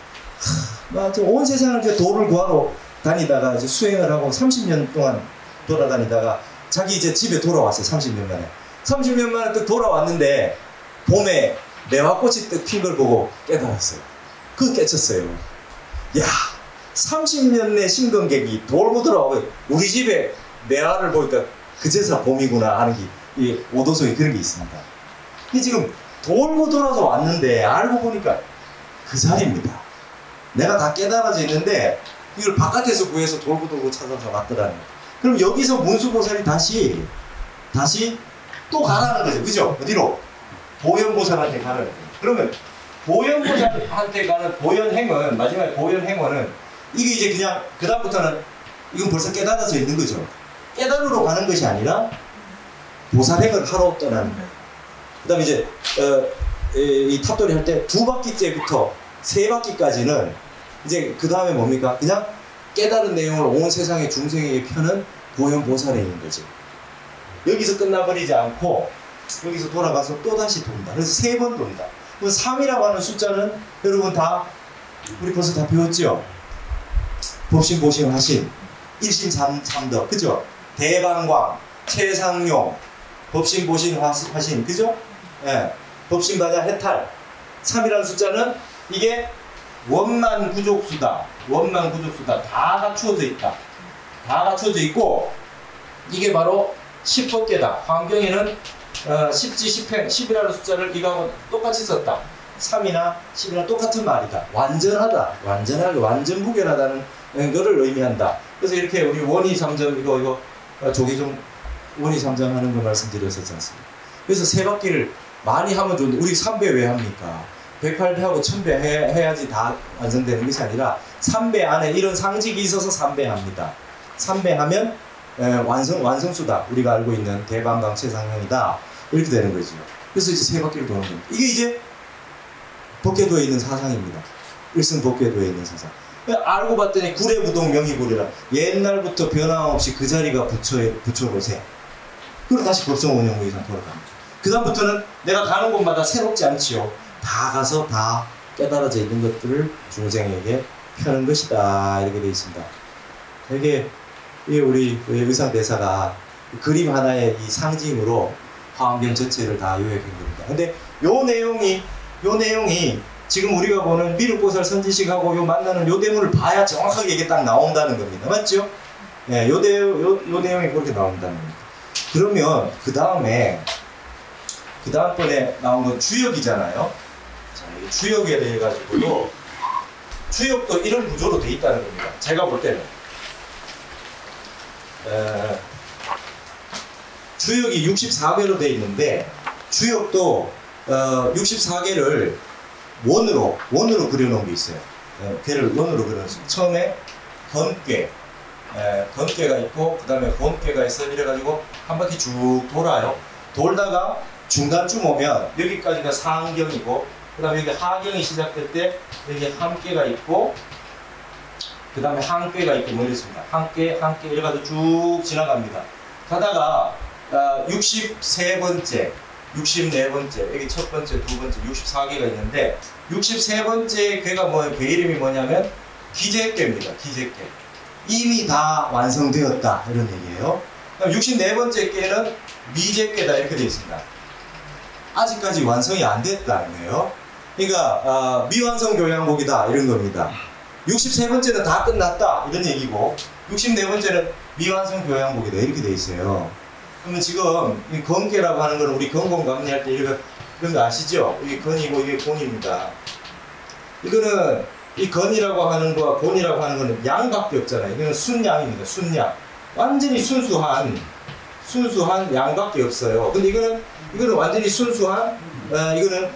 A: 온 세상을 이제 도를 구하러 다니다가 이제 수행을 하고 30년 동안 돌아다니다가 자기 이제 집에 돌아왔어요. 30년 만에. 30년 만에 또 돌아왔는데 봄에 매화꽃이 떡 핀 걸 보고 깨달았어요. 그거 깨쳤어요. 야, 30년 내 신건객이 돌고 돌아오고 우리 집에 매화를 보니까 그제서 봄이구나 하는 게 이 오도속에 그런 게 있습니다. 이 지금 돌고 돌아서 왔는데 알고 보니까 그 자리입니다. 내가 다 깨달아져 있는데 이걸 바깥에서 구해서 돌고 돌고 찾아서 왔더라는 거예요. 그럼 여기서 문수보살이 다시 또 가라는 거죠. 그죠? 어디로? 보현보살한테 가는 거예요. 그러면 보현보살한테 가는 보현행은, 마지막에 보현행원은 이게 이제 그냥 그다음부터는 이건 벌써 깨달아져 있는 거죠. 깨달으러 가는 것이 아니라 보살행을 하러 떠나는 거예요. 그 다음에 이제 이 탑돌이 할 때 2바퀴째부터 3바퀴까지는 이제 그 다음에 뭡니까? 그냥 깨달은 내용을 온 세상의 중생에게 펴는 보현보살행인 거지. 여기서 끝나버리지 않고 여기서 돌아가서 또다시 돈다. 그래서 3번 돈다. 3이라고 하는 숫자는 여러분 다 우리 벌써 다 배웠죠? 법신보신 하신 일심삼덕, 그죠? 대방광, 최상용, 법신보신 하신, 그죠? 예. 법신반야 해탈. 3이라는 숫자는 이게 원만구족수다. 원만구족수다. 다 갖추어져 있다. 다 갖추어져 있고, 이게 바로 10법계다. 환경에는 10지 10행, 10이라는 숫자를 이거하고 똑같이 썼다. 3이나 10이나 똑같은 말이다. 완전하다. 완전하게, 완전무결하다는 거를 의미한다. 그래서 이렇게 우리 원의삼점, 이거 조계종 원의삼점 하는 거 말씀드렸었지 않습니까? 그래서 3바퀴를 많이 하면 좋은데, 우리 3배 왜 합니까? 108배하고 1000배 해야지 다 완성되는 것이 아니라 3배 안에 이런 상직이 있어서 3배 합니다. 3배 하면 완성수다. 우리가 알고 있는 대방광 최상형이다. 이렇게 되는 거죠. 그래서 이제 3바퀴를 도는 겁니다. 이게 이제 법계도에 있는 사상입니다. 일승법계도에 있는 사상. 알고 봤더니 구례부동 명의고리라. 옛날부터 변함없이 그 자리가 부처로세. 그리고 다시 법성원영구 이상 돌아갑니다. 그 다음부터는 내가 가는 곳마다 새롭지 않지요. 다 가서 다 깨달아져 있는 것들을 중생에게 펴는 것이다. 이렇게 되어 있습니다. 이게 우리 의상대사가 그림 하나의 이 상징으로 화엄경 전체를 다 요약한 겁니다. 근데 요 내용이 지금 우리가 보는 미륵보살 선지식하고 요 만나는 요 대문을 봐야 정확하게 이게 딱 나온다는 겁니다. 맞죠? 네, 요 내용이 그렇게 나온다는 겁니다. 그러면 그 다음번에 나온 건 주역이잖아요. 자, 이 주역에 대해 가지고도 주역도 이런 구조로 돼 있다는 겁니다. 제가 볼 때는 주역이 64개로 돼 있는데 주역도 64개를 원으로 그려놓은 게 있어요. 괴를 원으로 그려놓습니다. 처음에 건괴가 있고, 그 다음에 건괴가 있어. 이래가지고 한 바퀴 쭉 돌아요. 돌다가 중간쯤 오면 여기까지가 상경이고, 그 다음에 여기 하경이 시작될 때 여기 함께가 있고, 그 다음에 한괴가 있고, 뭐 이렇습니다. 한괴 이래가지고 쭉 지나갑니다. 가다가 63번째, 64번째, 여기 첫 번째, 두 번째, 64개가 있는데 63번째 괴가 괴 이름이 뭐냐면 기재괴입니다. 기재괴. 이미 다 완성되었다. 이런 얘기예요. 64번째 괴는 미재괴다. 이렇게 되어 있습니다. 아직까지 완성이 안 됐다는 거예요. 그러니까 미완성 교양곡이다. 이런 겁니다. 63번째는 다 끝났다. 이런 얘기고 64번째는 미완성 교양곡이다. 이렇게 되어 있어요. 그러면 지금 이 건괴라고 하는 건 우리 건공감리할 때 이런 거 아시죠? 이게 건이고 이게 곤입니다. 이거는 이 건이라고 하는 거와 곤이라고 하는 거는 양밖에 없잖아요. 이거는 순양입니다. 순양. 완전히 순수한 양밖에 없어요. 근데 이거는 완전히 순수한 이거는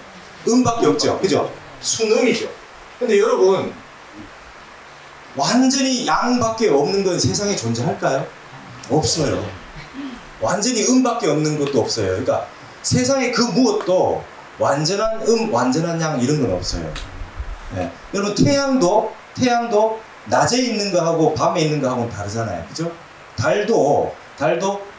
A: 음밖에 없죠. 그죠? 순음이죠. 근데 여러분 완전히 양밖에 없는 건 세상에 존재할까요? 없어요. 완전히 음밖에 없는 것도 없어요. 그러니까 세상에 그 무엇도 완전한 완전한 양 이런 건 없어요. 네. 여러분 태양도 낮에 있는 거하고 밤에 있는 거하고는 다르잖아요. 그죠? 달도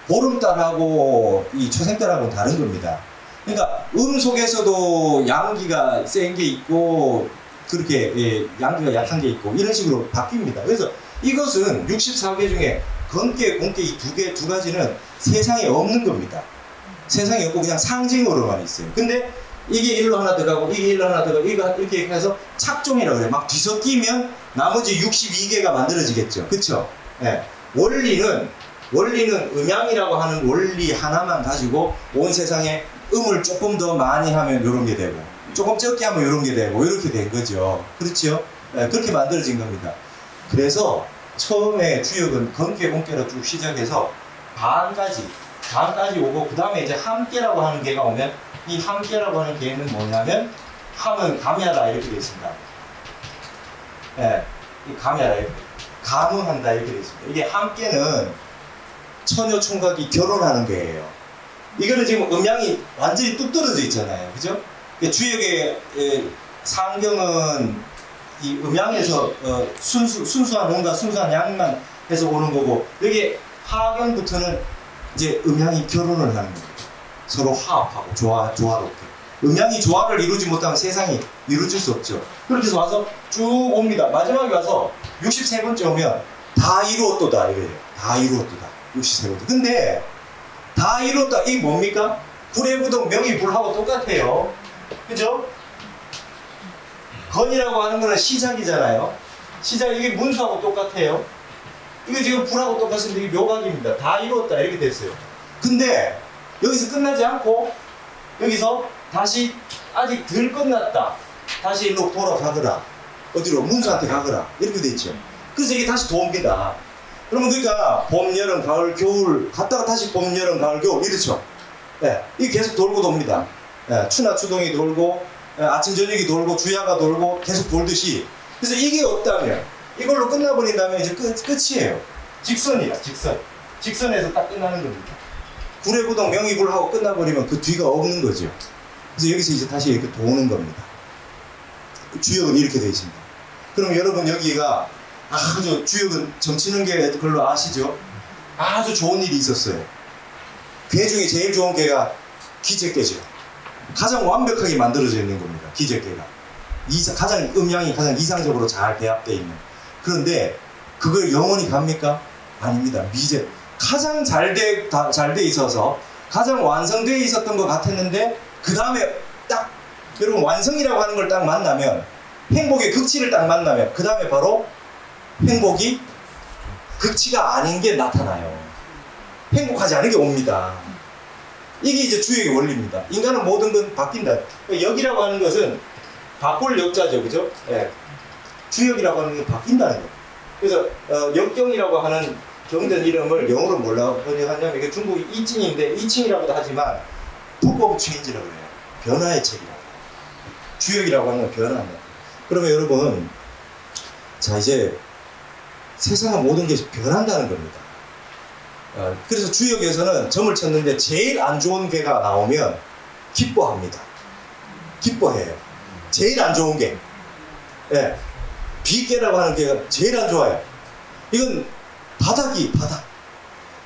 A: 보름달하고 이 초생달하고는 다른 겁니다. 그러니까 속에서도 양기가 센 게 있고 그렇게 양기가 약한 게 있고 이런 식으로 바뀝니다. 그래서 이것은 64개 중에 건괴, 공괴 이 두 가지는 세상에 없는 겁니다. 세상에 없고 그냥 상징으로만 있어요. 근데 이게 일로 하나 들어가고 이게 일로 하나 들어가고 이렇게 해서 착종이라고 그래요. 막 뒤섞이면 나머지 62개가 만들어지겠죠. 그쵸? 네. 원리는 음양이라고 하는 원리 하나만 가지고 온 세상에 음을 조금 더 많이 하면 이런 게 되고 조금 적게 하면 이런 게 되고 이렇게 된 거죠. 그렇죠? 그렇게 만들어진 겁니다. 그래서 처음에 주역은 건께 본께로 쭉 시작해서 간까지 오고, 그 다음에 이제 함께라고 하는 개가 오면, 이 함께라고 하는 개는 뭐냐면, 함은 감야라 이렇게 되어 있습니다. 이 감야라 이렇게, 감흥한다 이렇게 되어 있습니다. 이게 함께는 처녀 총각이 결혼하는 개예요. 이거는 지금 음양이 완전히 뚝 떨어져 있잖아요, 그죠? 주역의 상경은 이 음양에서 순수한 뭔가 순수한 양만 해서 오는 거고, 여기 하경부터는 이제 음양이 결혼을 하는 거예요. 서로 화합하고 조화롭게. 음양이 조화를 이루지 못하면 세상이 이루어질 수 없죠. 그렇게 해서 와서 쭉 옵니다. 마지막에 와서 63번째 오면 다 이루었도다 이거예요. 다 이루었도다. 63번째. 근데 다 이루었다 이게 뭡니까? 불의부동 명의불하고 똑같아요. 그죠? 건이라고 하는 거는 시작이잖아요. 시작, 이게 문수하고 똑같아요. 이거 지금 불하고 똑같은데 이게 묘각입니다. 다 이루었다 이렇게 됐어요. 근데 여기서 끝나지 않고 여기서 다시 아직 덜 끝났다. 다시 일로 돌아가거라. 어디로? 문수한테 가거라. 이렇게 돼 있죠. 그래서 이게 다시 돕니다. 그러면 그러니까 봄, 여름, 가을, 겨울 갔다가 다시 봄, 여름, 가을, 겨울 이렇죠. 이게 계속 돌고 돕니다. 추나 추동이 돌고 아침 저녁이 돌고 주야가 돌고 계속 돌듯이. 그래서 이게 없다면 이걸로 끝나버린다면 이제 끝이에요. 직선이야, 직선. 직선에서 딱 끝나는 겁니다. 불의부동 명의불하고 끝나버리면 그 뒤가 없는 거죠. 그래서 여기서 이제 다시 이렇게 도는 겁니다. 주역은 이렇게 되어 있습니다. 그럼 여러분 여기가 아주 주역은 점치는 게 그걸로 아시죠? 아주 좋은 일이 있었어요. 개 중에 제일 좋은 개가 기재개죠. 가장 완벽하게 만들어져 있는 겁니다. 기재개가. 가장 음양이 가장 이상적으로 잘 배합되어 있는. 그런데 그걸 영원히 갑니까? 아닙니다. 미제. 가장 잘 돼 있어서 가장 완성되어 있었던 것 같았는데 그 다음에 딱 여러분 완성이라고 하는 걸 딱 만나면 행복의 극치를 딱 만나면 그 다음에 바로 행복이 극치가 아닌 게 나타나요. 행복하지 않은 게 옵니다. 이게 이제 주역의 원리입니다. 인간은 모든 건 바뀐다. 역이라고 하는 것은 바꿀 역자죠, 그죠? 주역이라고 하는 게 바뀐다는 거예요. 그래서 역경이라고 하는 경전 이름을 영어로 뭐라고 번역하냐면 이게 중국 이칭인데 이칭이라고도 하지만 book of change라고 해요. 변화의 책이라고. 주역이라고 하는 건 변화입니다. 그러면 여러분, 자 이제 세상은 모든 게 변한다는 겁니다. 그래서 주역에서는 점을 쳤는데 제일 안 좋은 개가 나오면 기뻐합니다. 기뻐해요. 제일 안 좋은 개. 비개라고 하는 개가 제일 안 좋아요. 이건 바닥이 바닥.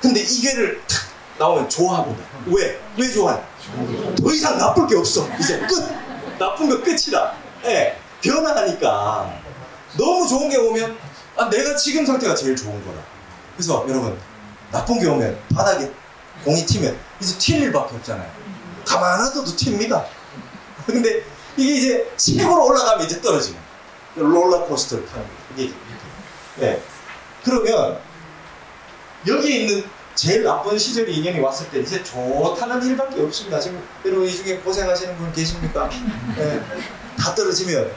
A: 근데 이 개를 탁 나오면 좋아합니다. 왜? 왜 좋아요? 더 이상 나쁠 게 없어. 이제 끝. 나쁜 거 끝이다. 변화하니까 너무 좋은 게 오면 내가 지금 상태가 제일 좋은 거다. 그래서 여러분 나쁜 게 오면 바닥에 공이 튀면 이제 튈 일밖에 없잖아요. 가만 놔둬도 튑니다. 근데 이게 이제 최고로 올라가면 이제 떨어지는 롤러코스터를 타는 거예요. 이게 그러면 여기 있는 제일 나쁜 시절이 인연이 왔을 때 이제 좋다는 일밖에 없습니다. 지금 여러분 이 중에 고생하시는 분 계십니까? 다 떨어지면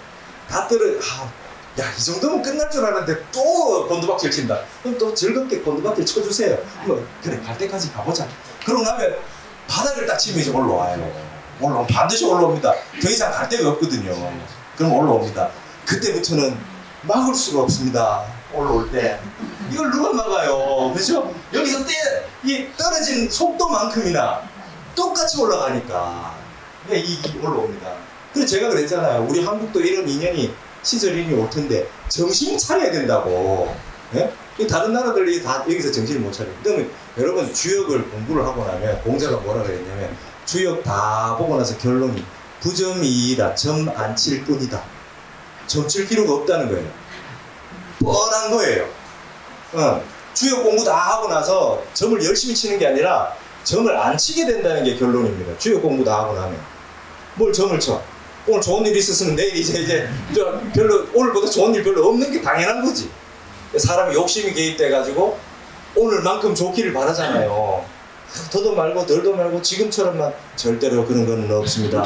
A: 야, 이 정도면 끝날 줄 알았는데 또 곤두박질 친다. 그럼 또 즐겁게 곤두박질 쳐주세요. 그래, 갈 때까지 가보자. 그러고 나면 바닥을 딱 치면 이제 올라와요. 올라오면 반드시 올라옵니다. 더 이상 갈 데가 없거든요. 그럼 올라옵니다. 그때부터는 막을 수가 없습니다. 올라올 때. 이걸 누가 막아요? 그렇죠? 여기서 이 떨어진 속도만큼이나 똑같이 올라가니까 이 올라옵니다. 그래서 제가 그랬잖아요. 우리 한국도 이런 인연이 시절인이 올 텐데 정신 차려야 된다고. 다른 나라들이 다 여기서 정신을 못 차려요. 그러면 여러분 주역을 공부를 하고 나면 공자가 뭐라 그랬냐면 주역 다 보고 나서 결론이 부점이다. 점 안 칠 뿐이다. 점 칠 필요가 없다는 거예요. 뻔한 거예요. 주역 공부 다 하고 나서 점을 열심히 치는 게 아니라 점을 안 치게 된다는 게 결론입니다. 주역 공부 다 하고 나면 뭘 점을 쳐? 오늘 좋은 일이 있었으면 내일 이제 별로 오늘보다 좋은 일 별로 없는 게 당연한 거지. 사람이 욕심이 개입돼 가지고 오늘만큼 좋기를 바라잖아요. 더도 말고 덜도 말고 지금처럼만 절대로 그런 건 없습니다.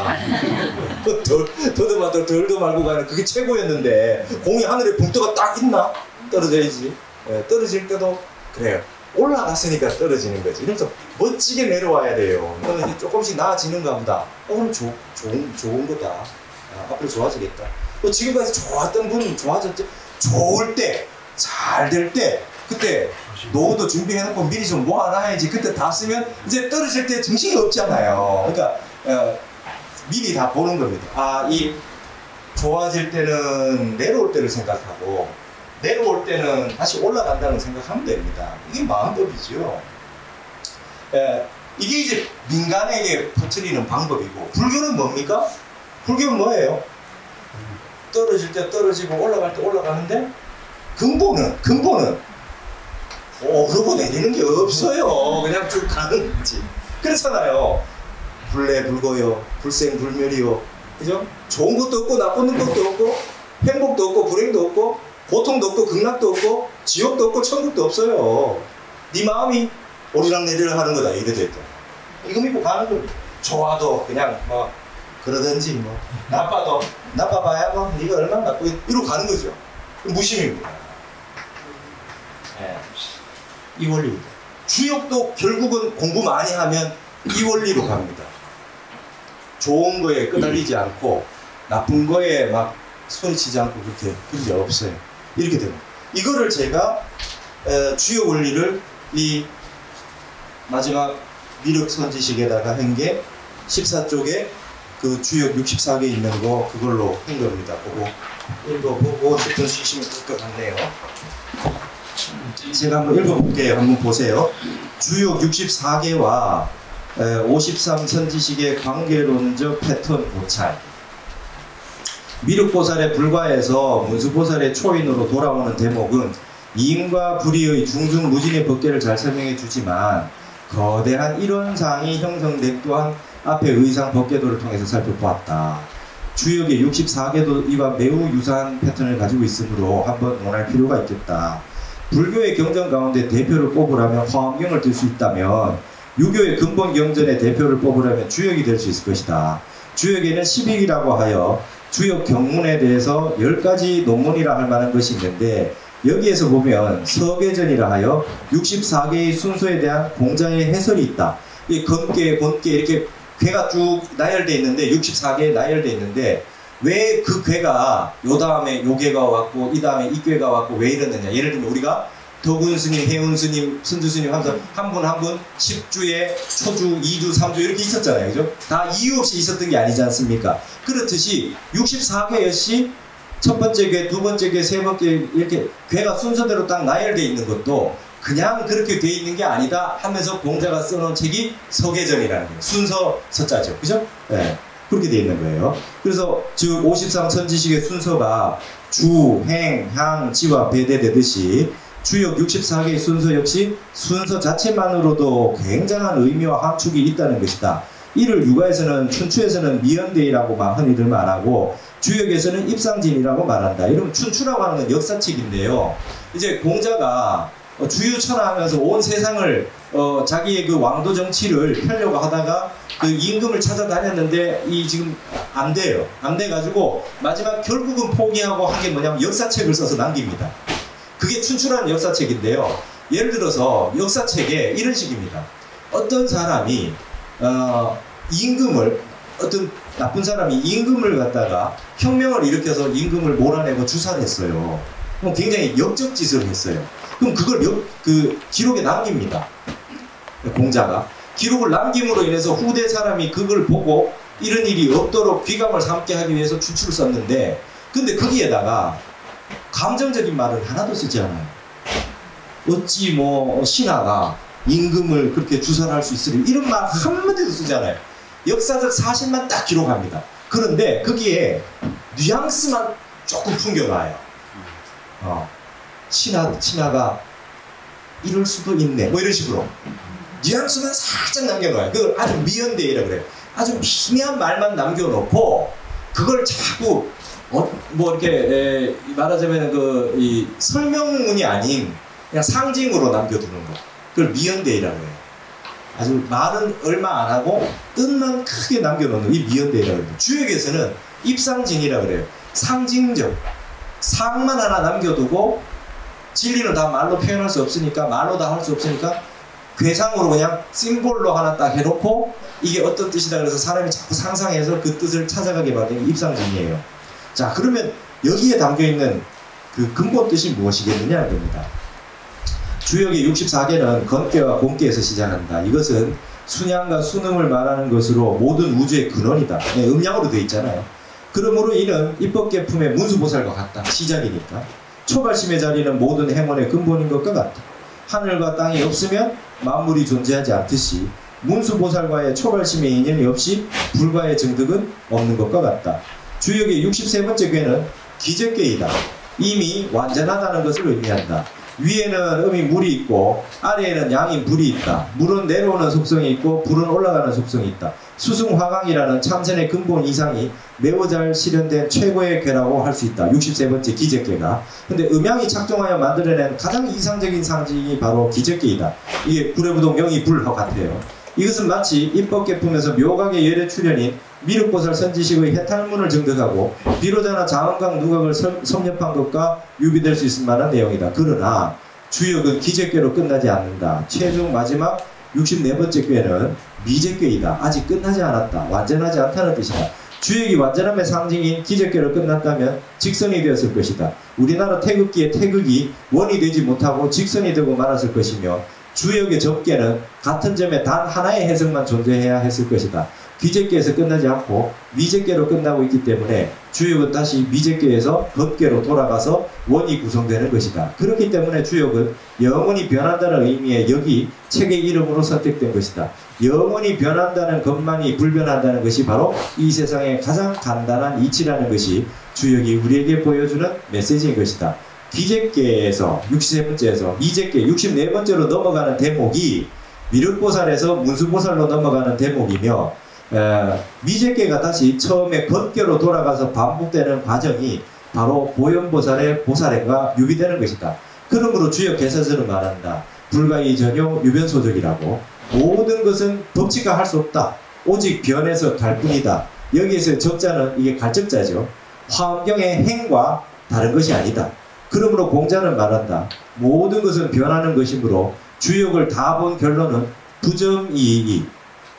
A: 더도 말고 덜도 말고 가는 그게 최고였는데 공이 하늘에 붕 떠가 딱 있나? 떨어져야지. 예, 떨어질 때도 그래요. 올라갔으니까 떨어지는 거지. 이러면서 멋지게 내려와야 돼요. 이제 조금씩 나아지는가 보다. 그럼 좋은 거다. 아, 앞으로 좋아지겠다. 또 지금까지 좋았던 분 좋아졌죠. 좋을 때, 잘 될 때, 그때 노후도 준비해놓고 미리 좀 모아놔야지. 그때 다 쓰면 이제 떨어질 때 정신이 없잖아요. 그러니까 미리 다 보는 겁니다. 아, 이 좋아질 때는 내려올 때를 생각하고 내려올 때는 다시 올라간다는 생각하면 됩니다. 이게 마음법이죠. 이게 이제 민간에게 퍼뜨리는 방법이고, 불교는 뭡니까? 불교는 뭐예요? 떨어질 때 떨어지고 올라갈 때 올라가는데 근본은 오르고 내리는 게 없어요. 그냥 쭉 가는 거지. 그렇잖아요. 불례불거요, 불생불멸이요, 그죠? 좋은 것도 없고 나쁜 것도 없고 행복도 없고 불행도 없고 고통도 없고 극락도 없고 지옥도 없고 천국도 없어요. 네 마음이 오르락내리락 하는 거다. 이래 됐다. 이거 믿고 가는 겁니다. 좋아도 그냥 뭐 그러든지 뭐 나빠도 나빠봐야 뭐 네가 얼마나 나쁘게 이러고 가는 거죠. 무심입니다. 네. 이 원리입니다. 주욕도 결국은 공부 많이 하면 이 원리로 갑니다. 좋은 거에 끄달리지 않고 나쁜 거에 막 소리치지 않고 그렇게 그런 게 없어요. 이렇게 됩니다. 이거를 제가 주요 원리를 이 마지막 미륵선지식에다가 한 게 14쪽에 그 주역 64개 있는 거 그걸로 한 겁니다. 그거 읽어보고 싶은 수시면 될 것 같네요. 제가 한번 읽어볼게요. 한번 보세요. 주역 64개와 53선지식의 관계론적 패턴 고찰. 미륵보살의 불과에서 문수보살의 초인으로 돌아오는 대목은 이인과 불의의 중승무진의 법계를 잘 설명해 주지만 거대한 이론상이 형성된 또한 앞의 의상 법계도를 통해서 살펴보았다. 주역의 64개도 이와 매우 유사한 패턴을 가지고 있으므로 한번 논할 필요가 있겠다. 불교의 경전 가운데 대표를 뽑으라면 화엄경을 들 수 있다면 유교의 근본 경전의 대표를 뽑으라면 주역이 될 수 있을 것이다. 주역에는 10익이라고 하여 주역 경문에 대해서 10가지 논문이라 할 만한 것이 있는데 여기에서 보면 서계전이라 하여 64개의 순서에 대한 공자의 해설이 있다. 이 건계, 권계 이렇게 괴가 쭉 나열되어 있는데 64개에 나열되어 있는데 왜 그 괴가 요 다음에 요 괴가 왔고 이 다음에 이 괴가 왔고 왜 이러느냐. 예를 들면 우리가 덕운 스님, 해운 스님, 선주 스님 하면서 한 분 한 분 10주에 초주, 2주, 3주 이렇게 있었잖아요. 그죠? 다 이유 없이 있었던 게 아니지 않습니까? 그렇듯이 64개였이 첫 번째 괴, 두 번째 괴, 세 번째 이렇게 괴가 순서대로 딱 나열되어 있는 것도 그냥 그렇게 돼 있는 게 아니다 하면서 공자가 써놓은 책이 서계전이라는 거예요. 순서 서자죠. 그죠? 네. 그렇게 돼 있는 거예요. 그래서 즉 53선지식의 순서가 주, 행, 향, 지와 배대되듯이 주역 64개의 순서 역시 순서 자체만으로도 굉장한 의미와 함축이 있다는 것이다. 이를 유가에서는 춘추에서는 미연대이라고 흔히들 말하고 주역에서는 입상진이라고 말한다. 이러면 춘추라고 하는 건 역사책인데요. 이제 공자가 주유천하하면서 온 세상을 자기의 그 왕도 정치를 펴려고 하다가 그 임금을 찾아다녔는데 이 지금 안 돼요. 안 돼가지고 마지막 결국은 포기하고 한 게 뭐냐면 역사책을 써서 남깁니다. 그게 춘추라는 역사책인데요. 예를 들어서 역사책에 이런 식입니다. 어떤 사람이 임금을 어떤 나쁜 사람이 임금을 갖다가 혁명을 일으켜서 임금을 몰아내고 주사를 했어요. 그럼 굉장히 역적짓을 했어요. 그럼 그걸 그 기록에 남깁니다. 공자가 기록을 남김으로 인해서 후대 사람이 그걸 보고 이런 일이 없도록 귀감을 삼게 하기 위해서 춘추를 썼는데 근데 거기에다가 감정적인 말을 하나도 쓰지 않아요. 어찌 뭐 신하가 임금을 그렇게 주사할 수 있으리 이런 말 한마디도 쓰지 않아요. 역사적 사실만 딱 기록합니다. 그런데 거기에 뉘앙스만 조금 풍겨놔요. 신하가 이럴 수도 있네 뭐 이런 식으로 뉘앙스만 살짝 남겨놔요. 그걸 아주 미연대이라고 그래요. 아주 미미한 말만 남겨놓고 그걸 자꾸 뭐 이렇게 말하자면 이 설명문이 아닌 그냥 상징으로 남겨두는 거. 그걸 미연대이라고 해요. 아주 말은 얼마 안 하고 뜻만 크게 남겨놓는 이 미연대라고 합니다. 주역에서는 입상징이라고 그래요. 상징적 상만 하나 남겨두고 진리는 다 말로 표현할 수 없으니까 말로 다 할 수 없으니까 괴상으로 그냥 심볼로 하나 딱 해놓고 이게 어떤 뜻이다 그래서 사람이 자꾸 상상해서 그 뜻을 찾아가게 만드는 게 입상징이에요. 자, 그러면 여기에 담겨있는 그 근본 뜻이 무엇이겠느냐는 겁니다. 주역의 64개는 건계와 공계에서 시작한다. 이것은 순양과 순음을 말하는 것으로 모든 우주의 근원이다. 네, 음양으로 되어 있잖아요. 그러므로 이는 입법계품의 문수보살과 같다. 시작이니까. 초발심의 자리는 모든 행원의 근본인 것과 같다. 하늘과 땅이 없으면 만물이 존재하지 않듯이 문수보살과의 초발심의 인연이 없이 불과의 정득은 없는 것과 같다. 주역의 63번째 궤는 기적궤이다. 이미 완전하다는 것을 의미한다. 위에는 음이 물이 있고 아래에는 양인 불이 있다. 물은 내려오는 속성이 있고 불은 올라가는 속성이 있다. 수승화강이라는 참선의 근본 이상이 매우 잘 실현된 최고의 궤라고 할 수 있다. 63번째 기적궤가. 근데 음양이 작동하여 만들어낸 가장 이상적인 상징이 바로 기적궤이다. 이게 불의부동 영이 불과 같아요. 이것은 마치 입법계품에서 묘각의 열애 출현인 미륵보살 선지식의 해탈문을 정득하고 비로자나 자음각 누각을 섭렵한 것과 유비될 수 있을 만한 내용이다. 그러나 주역은 기적궤로 끝나지 않는다. 최종 마지막 64번째 궤는 미적궤이다. 아직 끝나지 않았다. 완전하지 않다는 뜻이다. 주역이 완전함의 상징인 기적궤로 끝났다면 직선이 되었을 것이다. 우리나라 태극기의 태극이 원이 되지 못하고 직선이 되고 말았을 것이며 주역의 접계는 같은 점에 단 하나의 해석만 존재해야 했을 것이다. 기적계에서 끝나지 않고 미적계로 끝나고 있기 때문에 주역은 다시 미적계에서 법계로 돌아가서 원이 구성되는 것이다. 그렇기 때문에 주역은 영원히 변한다는 의미의 여기 책의 이름으로 선택된 것이다. 영원히 변한다는 것만이 불변한다는 것이 바로 이 세상의 가장 간단한 이치라는 것이 주역이 우리에게 보여주는 메시지인 것이다. 기적계에서 63번째에서 미적계 64번째로 넘어가는 대목이 미륵보살에서 문수보살로 넘어가는 대목이며 미적계가 다시 처음에 법계로 돌아가서 반복되는 과정이 바로 보현보살의 보살행과 유비되는 것이다. 그러므로 주역 개서서는 말한다. 불가의 전용 유변소적이라고 모든 것은 법칙화 할 수 없다. 오직 변해서 갈 뿐이다. 여기에서 적자는 이게 갈적자죠. 화엄경의 행과 다른 것이 아니다. 그러므로 공자는 말한다. 모든 것은 변하는 것이므로 주역을 다 본 결론은 부점이익이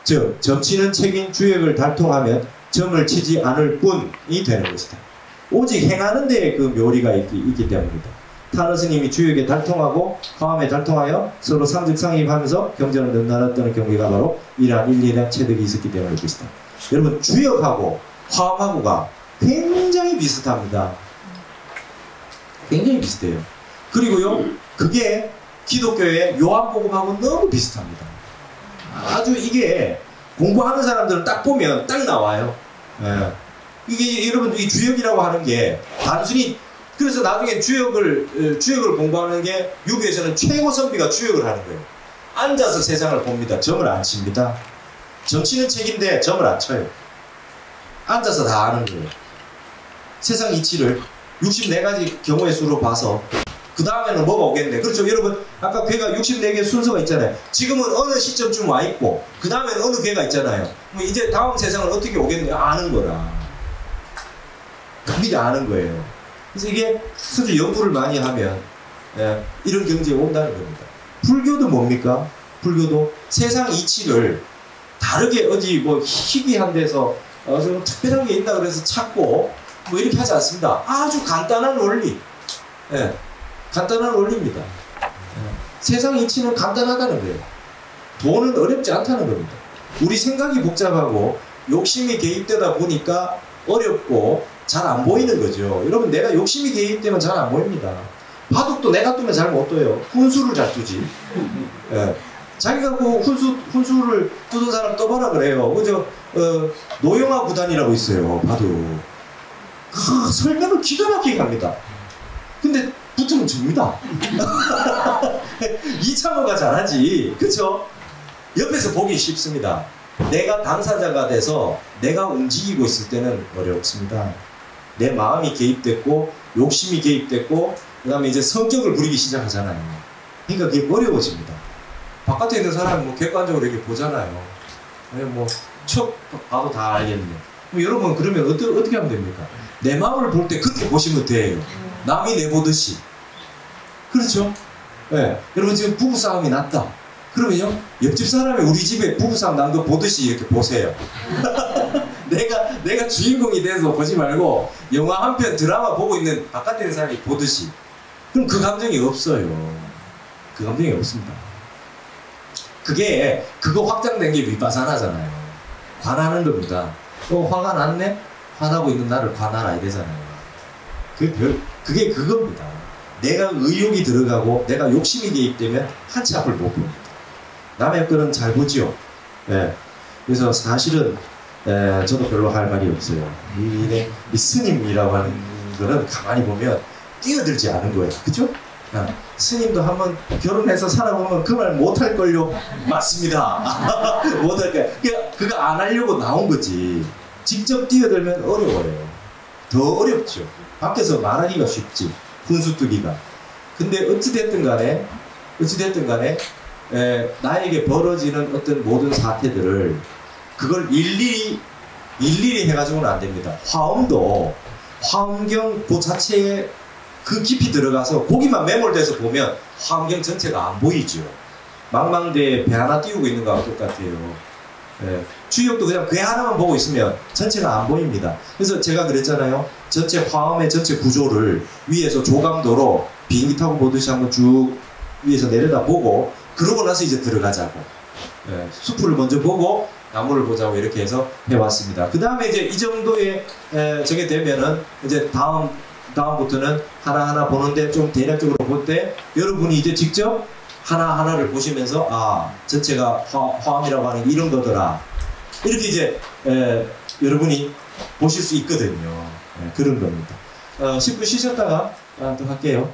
A: 즉 점치는 책인 주역을 달통하면 점을 치지 않을 뿐이 되는 것이다. 오직 행하는 데에 그 묘리가 있기 때문이다. 타너 스님이 주역에 달통하고 화엄에 달통하여 서로 상직상입하면서 경전을 넘나눴던 경계가 바로 이러한 일리에 체득이 있었기 때문일 것이다. 여러분 주역하고 화엄하고가 굉장히 비슷합니다. 굉장히 비슷해요. 그리고요 그게 기독교의 요한복음하고 너무 비슷합니다. 아주 이게 공부하는 사람들은 딱 보면 딱 나와요. 예. 이게 여러분 이 주역이라고 하는 게 단순히 그래서 나중에 주역을 공부하는 게 유교에서는 최고 선비가 주역을 하는 거예요. 앉아서 세상을 봅니다. 점을 안 칩니다. 점 치는 책인데 점을 안 쳐요. 앉아서 다 아는 거예요. 세상 이치를 64가지 경우의 수로 봐서 그 다음에는 뭐가 오겠네. 그렇죠 여러분 아까 괴가 64개 순서가 있잖아요. 지금은 어느 시점쯤 와 있고 그 다음에는 어느 괴가 있잖아요. 그럼 이제 다음 세상은 어떻게 오겠네. 아는 거라. 미리 아는 거예요. 그래서 이게 아주 연구를 많이 하면 이런 경지에 온다는 겁니다. 불교도 뭡니까? 불교도 세상 이치를 다르게 어디 뭐 희귀한 데서 좀 특별한 게 있다 그래서 찾고 뭐 이렇게 하지 않습니다. 아주 간단한 원리. 간단한 원리입니다. 세상 이치는 간단하다는 거예요. 돈은 어렵지 않다는 겁니다. 우리 생각이 복잡하고 욕심이 개입되다 보니까 어렵고 잘 안 보이는 거죠. 여러분 내가 욕심이 개입되면 잘 안 보입니다. 바둑도 내가 두면 잘 못 둬요. 훈수를 잘 두지. 자기가 그 훈수를 두던 사람 떠봐라 그래요. 그죠? 노영화 구단이라고 있어요. 바둑. 설명을 기가 막히게 합니다. 근데 붙으면 집니다. 이창호가 잘하지. 그쵸? 옆에서 보기 쉽습니다. 내가 당사자가 돼서 내가 움직이고 있을 때는 어렵습니다. 내 마음이 개입됐고 욕심이 개입됐고 그 다음에 이제 성격을 부리기 시작하잖아요. 그러니까 그게 어려워집니다. 바깥에 있는 사람이 뭐 객관적으로 이렇게 보잖아요. 척 봐도 다 알겠네. 여러분 그러면 어떻게 하면 됩니까? 내 마음을 볼 때 그렇게 보시면 돼요. 남이 내보듯이. 그렇죠? 네. 여러분 지금 부부싸움이 났다. 그러면요, 옆집 사람이 우리 집에 부부싸움 난 거 보듯이 이렇게 보세요. 내가 주인공이 돼서 보지 말고 영화 한 편 드라마 보고 있는 바깥에 있는 사람이 보듯이. 그럼 그 감정이 없어요. 그 감정이 없습니다. 그거 확장된 게 윗바사나잖아요. 관하는 겁니다. 화가 났네? 화나고 있는 나를 관할아야 되잖아요. 그게 그겁니다. 내가 의욕이 들어가고 내가 욕심이 개입되면 한치 앞을 못 봅니다. 남의 거는 잘 보지요. 예. 그래서 사실은 저도 별로 할 말이 없어요. 이 스님이라고 하는 거는 가만히 보면 뛰어들지 않은 거예요. 그죠? 스님도 한번 결혼해서 살아보면 그 말 못할걸요. 맞습니다. 못할까요? 그거 안 하려고 나온 거지. 직접 뛰어들면 어려워요. 더 어렵죠. 밖에서 말하기가 쉽지. 훈수 두기가. 근데 어찌됐든 간에 나에게 벌어지는 어떤 모든 사태들을 그걸 일일이 해가지고는 안 됩니다. 화엄경 그 자체에 그 깊이 들어가서 거기만 매몰돼서 보면 화엄경 전체가 안 보이죠. 망망대에 배 하나 띄우고 있는 거하고 똑같아요. 주역도 그냥 배 하나만 보고 있으면 전체가 안 보입니다. 그래서 제가 그랬잖아요. 전체 화엄의 전체 구조를 위에서 조감도로 비행기 타고 보듯이 한번 쭉 위에서 내려다보고 그러고 나서 이제 들어가자고. 숲을 먼저 보고 나무를 보자고 이렇게 해서 해왔습니다. 그 다음에 이제 이 정도의 저게 되면은 이제 다음부터는 하나하나 보는데 좀 대략적으로 볼 때 여러분이 이제 직접 하나하나를 보시면서 전체가 화엄이라고 하는 게 이런 거더라. 이렇게 이제 여러분이 보실 수 있거든요. 그런 겁니다. 10분 쉬셨다가 또 할게요.